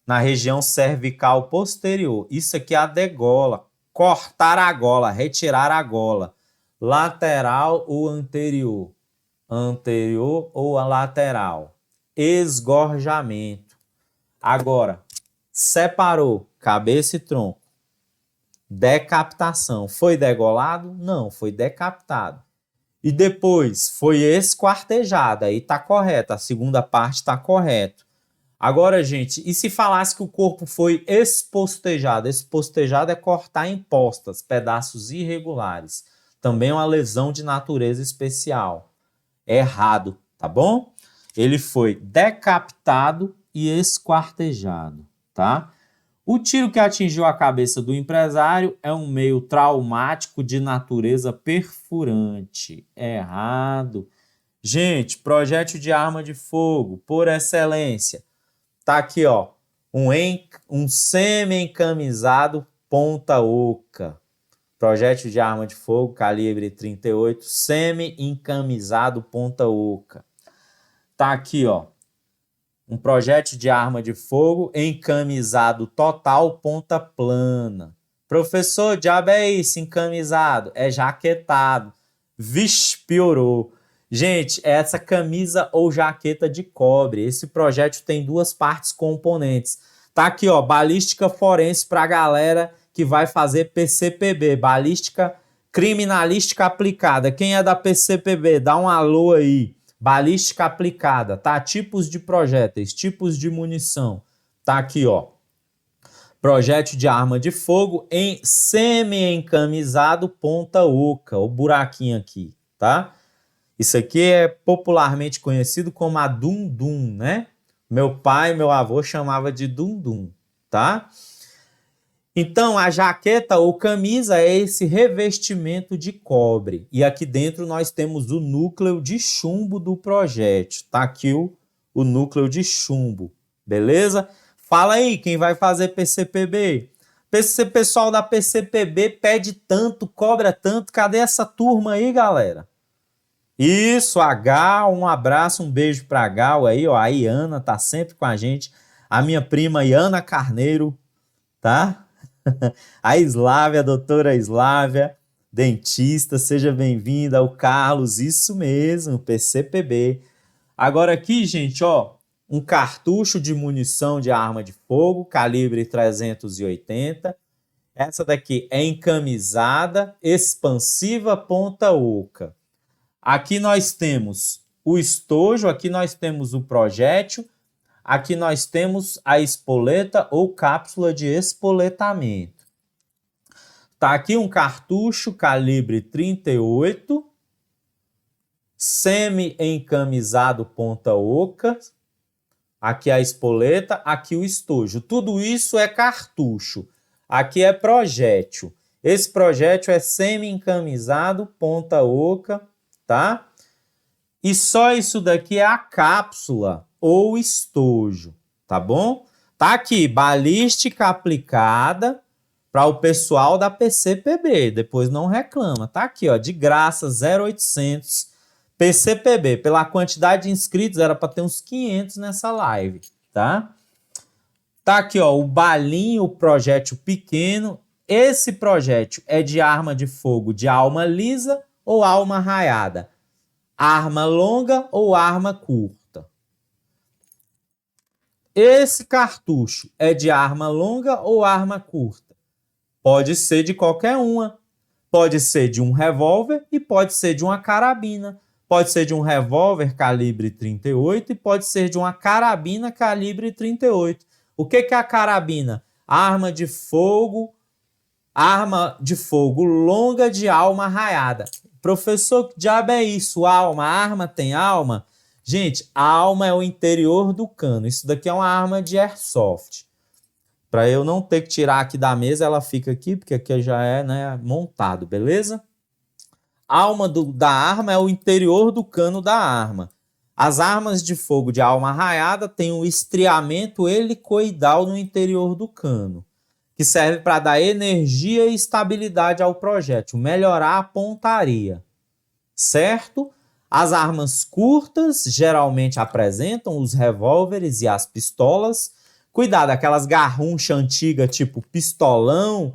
na região cervical posterior. Isso aqui é a degola. Cortar a gola, retirar a gola. Lateral ou anterior? Anterior ou a lateral? Esgorjamento. Agora, separou cabeça e tronco. Decapitação. Foi degolado? Não, foi decapitado. E depois foi esquartejado. Aí tá correto, a segunda parte tá correto. Agora, gente, e se falasse que o corpo foi expostejado? Expostejado é cortar em postas, pedaços irregulares. Também é uma lesão de natureza especial. É errado, tá bom? Ele foi decapitado e esquartejado, tá? O tiro que atingiu a cabeça do empresário é um meio traumático de natureza perfurante. É errado. Gente, projétil de arma de fogo, por excelência. Tá aqui, ó, um semi-encamisado ponta oca. Projétil de arma de fogo, calibre 38, semi-encamisado ponta oca. Tá aqui, ó, um projétil de arma de fogo encamisado total ponta plana. Professor, diabo é isso, encamisado? É jaquetado. Vixe, piorou. Gente, é essa camisa ou jaqueta de cobre. Esse projétil tem duas partes componentes. Tá aqui, ó, balística forense para a galera que vai fazer PCPB, balística criminalística aplicada. Quem é da PCPB, dá um alô aí. Balística aplicada, tá? Tipos de projéteis, tipos de munição. Tá aqui, ó. Projétil de arma de fogo em semi-encamisado ponta oca, o buraquinho aqui, tá? Isso aqui é popularmente conhecido como a dum-dum, né? Meu pai e meu avô chamava de dum-dum, tá? Então, a jaqueta ou camisa é esse revestimento de cobre. E aqui dentro nós temos o núcleo de chumbo do projétil. Tá aqui o núcleo de chumbo, beleza? Fala aí, quem vai fazer PCPB? Pessoal da PCPB pede tanto, cobra tanto. Cadê essa turma aí, galera? Isso, a Gal, um abraço, um beijo pra Gal aí, ó. A Iana tá sempre com a gente. A minha prima Iana Carneiro, tá? A Slávia, a doutora Slávia, dentista, seja bem-vinda. O Carlos, isso mesmo, PCPB. Agora aqui, gente, ó, um cartucho de munição de arma de fogo, calibre 380. Essa daqui é encamisada, expansiva, ponta oca. Aqui nós temos o estojo, aqui nós temos o projétil, aqui nós temos a espoleta ou cápsula de espoletamento. Tá aqui um cartucho calibre 38, semi-encamisado ponta oca. Aqui a espoleta, aqui o estojo. Tudo isso é cartucho. Aqui é projétil. Esse projétil é semi-encamisado ponta oca, tá? E só isso daqui é a cápsula ou estojo, tá bom? Tá aqui, balística aplicada para o pessoal da PCPB, depois não reclama. Tá aqui, ó, de graça, 0,800 PCPB. Pela quantidade de inscritos, era para ter uns 500 nessa live, tá? Tá aqui, ó, o balinho, o projétil pequeno. Esse projétil é de arma de fogo de alma lisa ou alma raiada? Arma longa ou arma curta? Esse cartucho é de arma longa ou arma curta? Pode ser de qualquer uma. Pode ser de um revólver e pode ser de uma carabina. Pode ser de um revólver calibre 38 e pode ser de uma carabina calibre 38. O que é a carabina? Arma de fogo longa de alma raiada. Professor, que diabo é isso? Alma, arma tem alma? Gente, a alma é o interior do cano. Isso daqui é uma arma de airsoft. Para eu não ter que tirar aqui da mesa, ela fica aqui, porque aqui já é, né, montado, beleza? A alma da arma é o interior do cano da arma. As armas de fogo de alma raiada têm um estriamento helicoidal no interior do cano, que serve para dar energia e estabilidade ao projétil, melhorar a pontaria, certo? As armas curtas geralmente apresentam os revólveres e as pistolas. Cuidado, aquelas garrunchas antigas tipo pistolão,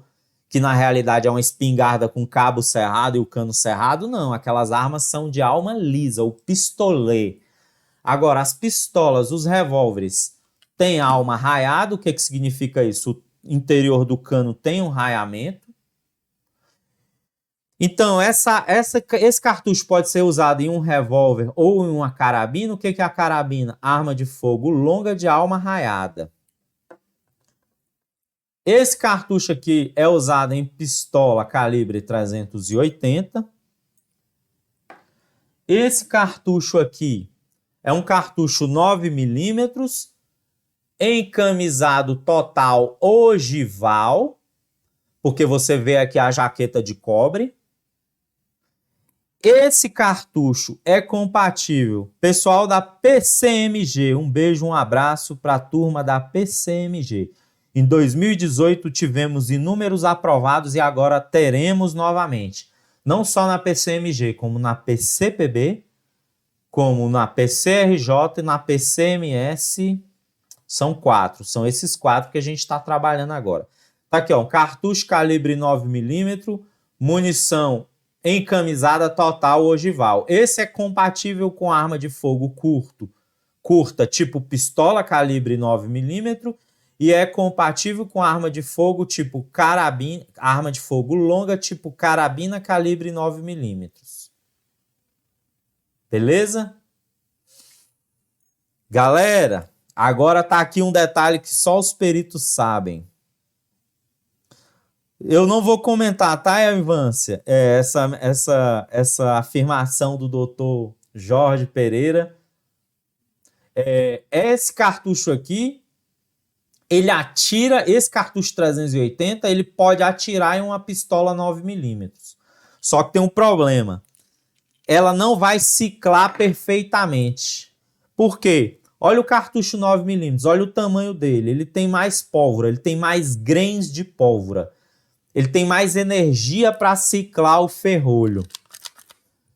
que na realidade é uma espingarda com cabo cerrado e o cano cerrado, não. Aquelas armas são de alma lisa, o pistolê. Agora, as pistolas, os revólveres, têm alma raiada. O que significa isso? O interior do cano tem um raiamento. Então, esse cartucho pode ser usado em um revólver ou em uma carabina. O que é a carabina? Arma de fogo longa de alma raiada. Esse cartucho aqui é usado em pistola calibre 380. Esse cartucho aqui é um cartucho 9mm, encamisado total ogival, porque você vê aqui a jaqueta de cobre. Esse cartucho é compatível. Pessoal da PCMG, um beijo, um abraço para a turma da PCMG. Em 2018 tivemos inúmeros aprovados e agora teremos novamente. Não só na PCMG, como na PCPB, como na PCRJ e na PCMS. São 4. São esses 4 que a gente está trabalhando agora. Tá aqui, ó, um cartucho calibre 9mm, munição encamisada total ogival. Esse é compatível com arma de fogo curta, tipo pistola calibre 9mm, e é compatível com arma de fogo tipo carabina, arma de fogo longa tipo carabina calibre 9mm. Beleza? Galera, agora tá aqui um detalhe que só os peritos sabem. Eu não vou comentar, tá, Evância? Essa afirmação do doutor Jorge Pereira. Esse cartucho aqui, ele atira, esse cartucho 380, ele pode atirar em uma pistola 9mm. Só que tem um problema. Ela não vai ciclar perfeitamente. Por quê? Olha o cartucho 9mm, olha o tamanho dele. Ele tem mais pólvora, ele tem mais grains de pólvora. Ele tem mais energia para ciclar o ferrolho.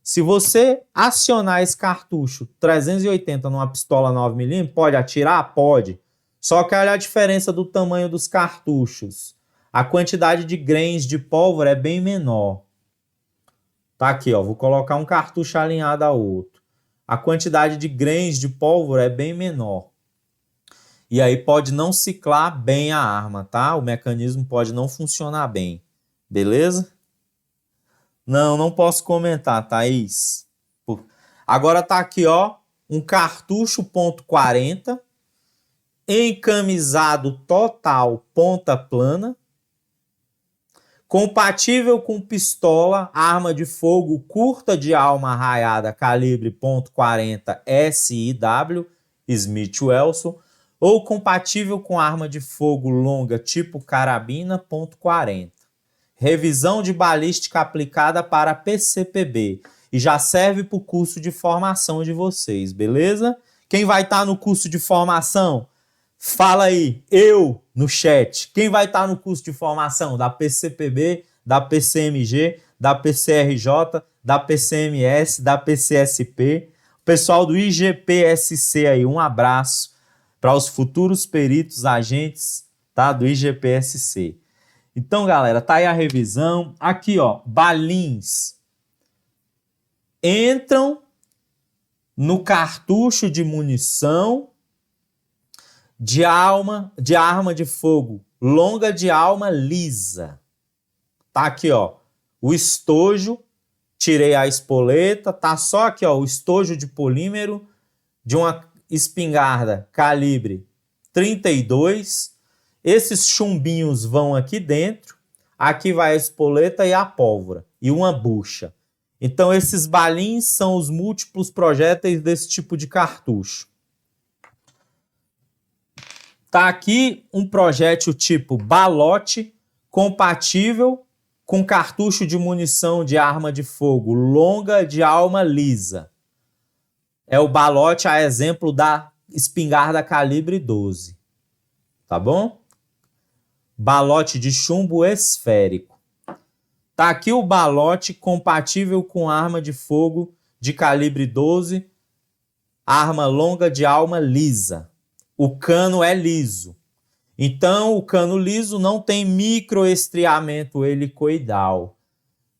Se você acionar esse cartucho 380 numa pistola 9mm, pode atirar? Pode. Só que olha a diferença do tamanho dos cartuchos. A quantidade de grains de pólvora é bem menor. Tá aqui, ó, vou colocar um cartucho alinhado ao outro. A quantidade de grains de pólvora é bem menor. E aí pode não ciclar bem a arma, tá? O mecanismo pode não funcionar bem. Beleza? Não posso comentar, Thaís. Agora tá aqui, ó, um cartucho .40, encamisado total ponta plana, compatível com pistola, arma de fogo curta de alma raiada calibre .40 SIW, Smith Wesson, ou compatível com arma de fogo longa tipo carabina .40. revisão de balística aplicada para PCPB. E já serve para o curso de formação de vocês, beleza? Quem vai estar no curso de formação? Fala aí, eu no chat. Quem vai estar no curso de formação da PCPB, da PCMG, da PCRJ, da PCMS, da PCSP? O pessoal do IGPSC aí, um abraço para os futuros peritos agentes, tá, do IGPSC. Então, galera, tá aí a revisão. Aqui, ó, balins entram no cartucho de munição de arma de fogo longa de alma lisa. Tá aqui, ó, o estojo, tirei a espoleta, tá só aqui, ó, o estojo de polímero de uma espingarda calibre 32. Esses chumbinhos vão aqui dentro, aqui vai a espoleta e a pólvora, e uma bucha. Então, esses balins são os múltiplos projéteis desse tipo de cartucho. Tá aqui um projétil tipo balote, compatível com cartucho de munição de arma de fogo longa de alma lisa. É o balote a exemplo da espingarda calibre 12. Tá bom? Balote de chumbo esférico. Tá aqui o balote compatível com arma de fogo de calibre 12, arma longa de alma lisa. O cano é liso. Então, o cano liso não tem microestriamento helicoidal.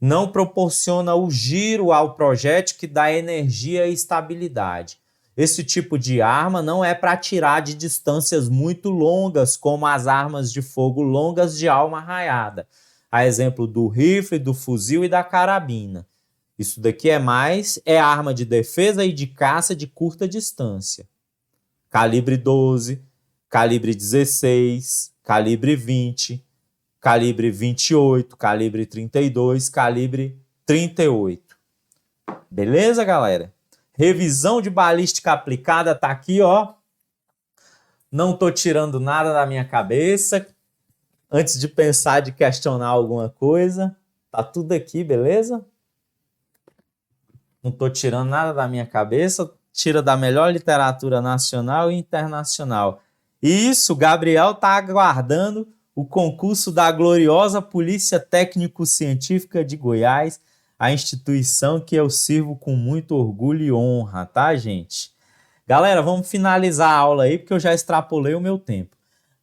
Não proporciona o giro ao projétil que dá energia e estabilidade. Esse tipo de arma não é para atirar de distâncias muito longas, como as armas de fogo longas de alma raiada. A exemplo do rifle, do fuzil e da carabina. Isso daqui é arma de defesa e de caça de curta distância. Calibre 12, calibre 16, calibre 20, calibre 28, calibre 32, calibre 38. Beleza, galera? Revisão de balística aplicada tá aqui, ó. Não tô tirando nada da minha cabeça. Antes de pensar, de questionar alguma coisa, tá tudo aqui, beleza? Não tô tirando nada da minha cabeça. Tira da melhor literatura nacional e internacional. E isso, Gabriel tá aguardando o concurso da gloriosa Polícia Técnico-Científica de Goiás, a instituição que eu sirvo com muito orgulho e honra, tá, gente? Galera, vamos finalizar a aula aí, porque eu já extrapolei o meu tempo.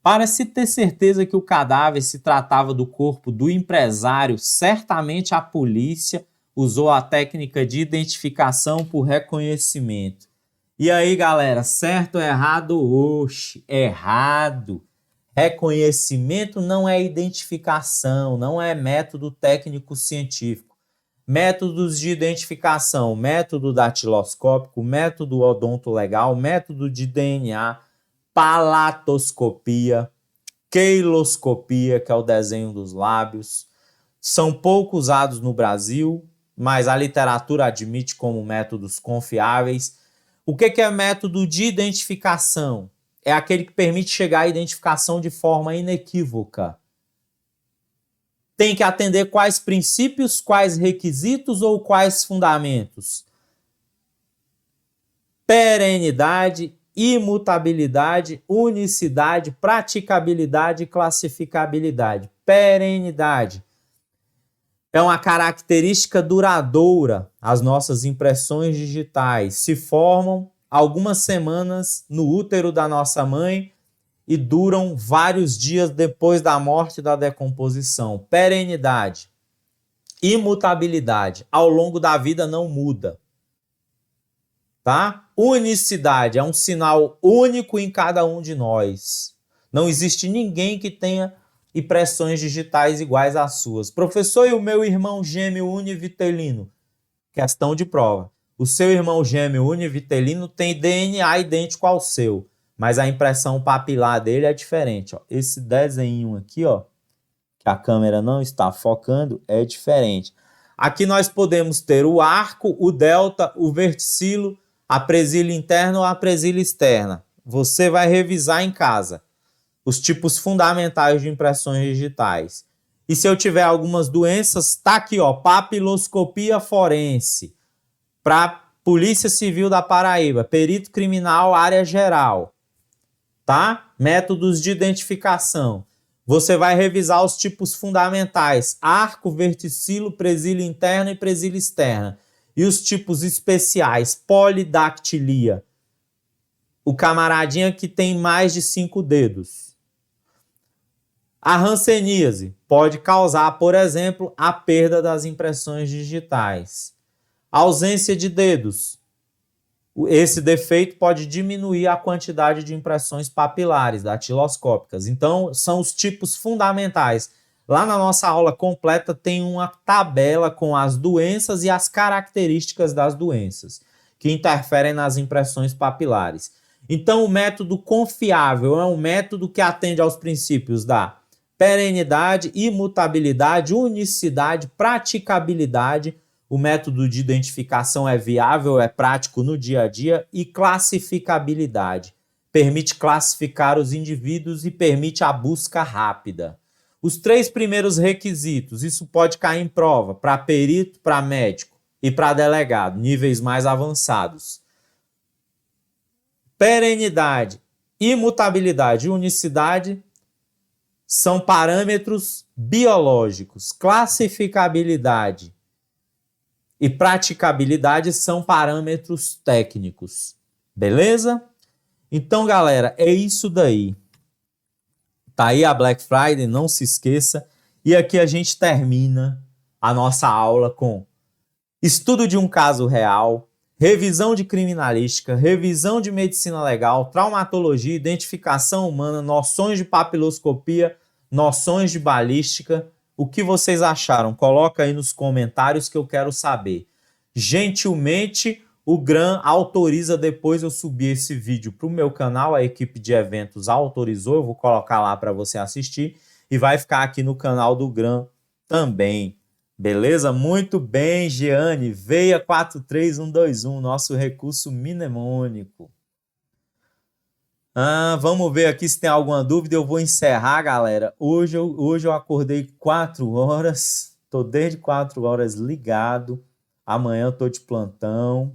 Para se ter certeza que o cadáver se tratava do corpo do empresário, certamente a polícia usou a técnica de identificação por reconhecimento. E aí, galera, certo ou errado? Oxe, errado. Reconhecimento não é identificação, não é método técnico-científico. Métodos de identificação, método datiloscópico, método odontolegal, método de DNA, palatoscopia, queiloscopia, que é o desenho dos lábios, são pouco usados no Brasil, mas a literatura admite como métodos confiáveis. O que é método de identificação? É aquele que permite chegar à identificação de forma inequívoca. Tem que atender quais princípios, quais requisitos ou quais fundamentos? Perenidade, imutabilidade, unicidade, praticabilidade e classificabilidade. Perenidade é uma característica duradoura. As nossas impressões digitais se formam algumas semanas no útero da nossa mãe e duram vários dias depois da morte e da decomposição. Perenidade, imutabilidade, ao longo da vida não muda. Tá? Unicidade é um sinal único em cada um de nós. Não existe ninguém que tenha impressões digitais iguais às suas. Professor, e o meu irmão gêmeo univitelino? Questão de prova. O seu irmão gêmeo univitelino tem DNA idêntico ao seu, mas a impressão papilar dele é diferente. Ó. Esse desenho aqui, ó, que a câmera não está focando, é diferente. Aqui nós podemos ter o arco, o delta, o verticilo, a presilha interna ou a presilha externa. Você vai revisar em casa os tipos fundamentais de impressões digitais. E se eu tiver algumas doenças, tá aqui, ó, papiloscopia forense, para Polícia Civil da Paraíba, perito criminal, área geral, tá? Métodos de identificação. Você vai revisar os tipos fundamentais, arco, verticilo, presílio interno e presílio externa. E os tipos especiais, polidactilia, o camaradinha que tem mais de 5 dedos. A hanseníase pode causar, por exemplo, a perda das impressões digitais. A ausência de dedos. Esse defeito pode diminuir a quantidade de impressões papilares, datiloscópicas. Então, são os tipos fundamentais. Lá na nossa aula completa tem uma tabela com as doenças e as características das doenças, que interferem nas impressões papilares. Então, o método confiável é um método que atende aos princípios da perenidade, imutabilidade, unicidade, praticabilidade. O método de identificação é viável, é prático no dia a dia e classificabilidade. Permite classificar os indivíduos e permite a busca rápida. Os 3 primeiros requisitos, isso pode cair em prova para perito, para médico e para delegado, níveis mais avançados. Perenidade, imutabilidade e unicidade são parâmetros biológicos. Classificabilidade e praticabilidade são parâmetros técnicos. Beleza? Então, galera, é isso daí. Tá aí a Black Friday, não se esqueça. E aqui a gente termina a nossa aula com estudo de um caso real, revisão de criminalística, revisão de medicina legal, traumatologia, identificação humana, noções de papiloscopia, noções de balística. O que vocês acharam? Coloca aí nos comentários que eu quero saber. Gentilmente, o GRAM autoriza depois eu subir esse vídeo para o meu canal, a equipe de eventos autorizou, eu vou colocar lá para você assistir e vai ficar aqui no canal do GRAM também. Beleza? Muito bem, Jeane. Veia 43121, nosso recurso mnemônico. Vamos ver aqui se tem alguma dúvida. Eu vou encerrar, galera. Hoje eu acordei 4 horas. Tô desde 4 horas ligado. Amanhã eu tô de plantão.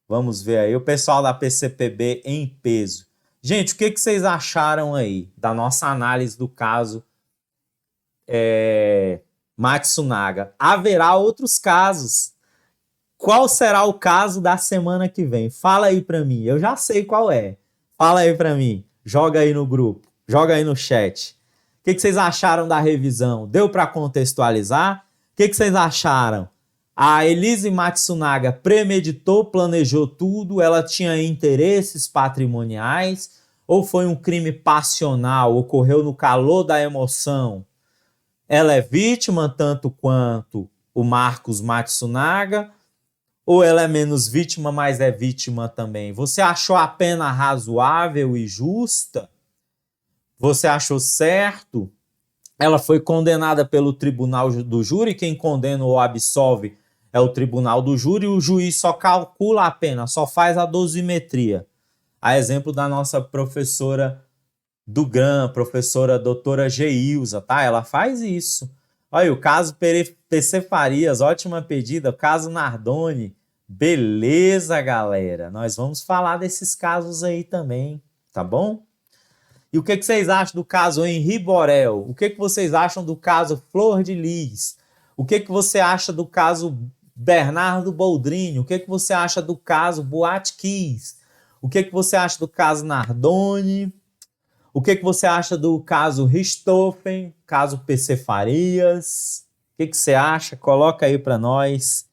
Vamos ver aí. O pessoal da PCPB em peso. Gente, o que vocês acharam aí da nossa análise do caso Matsunaga? Haverá outros casos. Qual será o caso da semana que vem? Fala aí pra mim. Eu já sei qual é. Fala aí pra mim. Joga aí no grupo. Joga aí no chat. O que vocês acharam da revisão? Deu para contextualizar? O que vocês acharam? A Elise Matsunaga premeditou, planejou tudo? Ela tinha interesses patrimoniais? Ou foi um crime passional? Ocorreu no calor da emoção? Ela é vítima tanto quanto o Marcos Matsunaga? Ou ela é menos vítima, mas é vítima também? Você achou a pena razoável e justa? Você achou certo? Ela foi condenada pelo tribunal do júri. Quem condena ou absolve é o tribunal do júri. O juiz só calcula a pena, só faz a dosimetria. A exemplo da nossa professora do GRAM, professora doutora Geilza, tá? Ela faz isso. Olha, o caso PC Farias, ótima pedida. O caso Nardoni. Beleza, galera. Nós vamos falar desses casos aí também, tá bom? E o que vocês acham do caso Henri Borel? O que vocês acham do caso Flor de Lis? O que você acha do caso Bernardo Boldrini? O que você acha do caso Boate Kiss? O que você acha do caso Nardoni? O que você acha do caso Richthofen, caso PC Farias? O que você acha? Coloca aí para nós.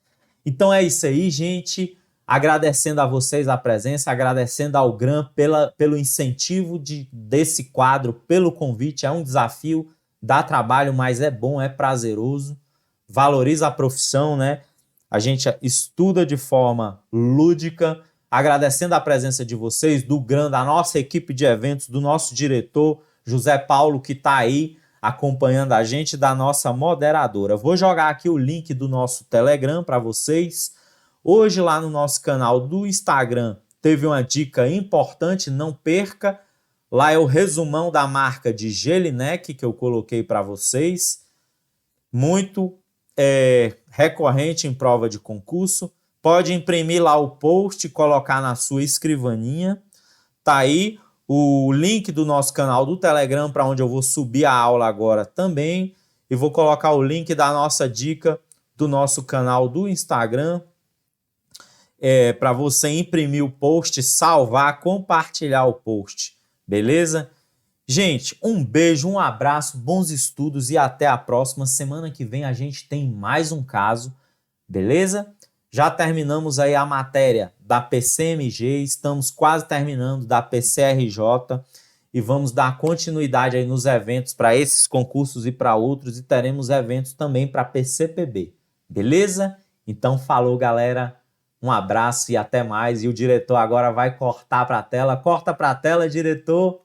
Então é isso aí, gente. Agradecendo a vocês a presença, agradecendo ao GRAM pelo incentivo desse quadro, pelo convite. É um desafio, dá trabalho, mas é bom, é prazeroso. Valoriza a profissão, né? A gente estuda de forma lúdica. Agradecendo a presença de vocês, do GRAM, da nossa equipe de eventos, do nosso diretor, José Paulo, que está aí acompanhando a gente, da nossa moderadora. Vou jogar aqui o link do nosso Telegram para vocês. Hoje, lá no nosso canal do Instagram, teve uma dica importante, não perca. Lá é o resumão da marca de Gelinek que eu coloquei para vocês. muito recorrente em prova de concurso. Pode imprimir lá o post e colocar na sua escrivaninha. Tá aí o link do nosso canal do Telegram, para onde eu vou subir a aula agora também. E vou colocar o link da nossa dica do nosso canal do Instagram, para você imprimir o post, salvar, compartilhar o post, beleza? Gente, um beijo, um abraço, bons estudos e até a próxima. Semana que vem a gente tem mais um caso, beleza? Já terminamos aí a matéria da PCMG, estamos quase terminando da PCRJ e vamos dar continuidade aí nos eventos para esses concursos e para outros, e teremos eventos também para PCPB, beleza? Então falou, galera, um abraço e até mais. E o diretor agora vai cortar para a tela. Corta para a tela, diretor.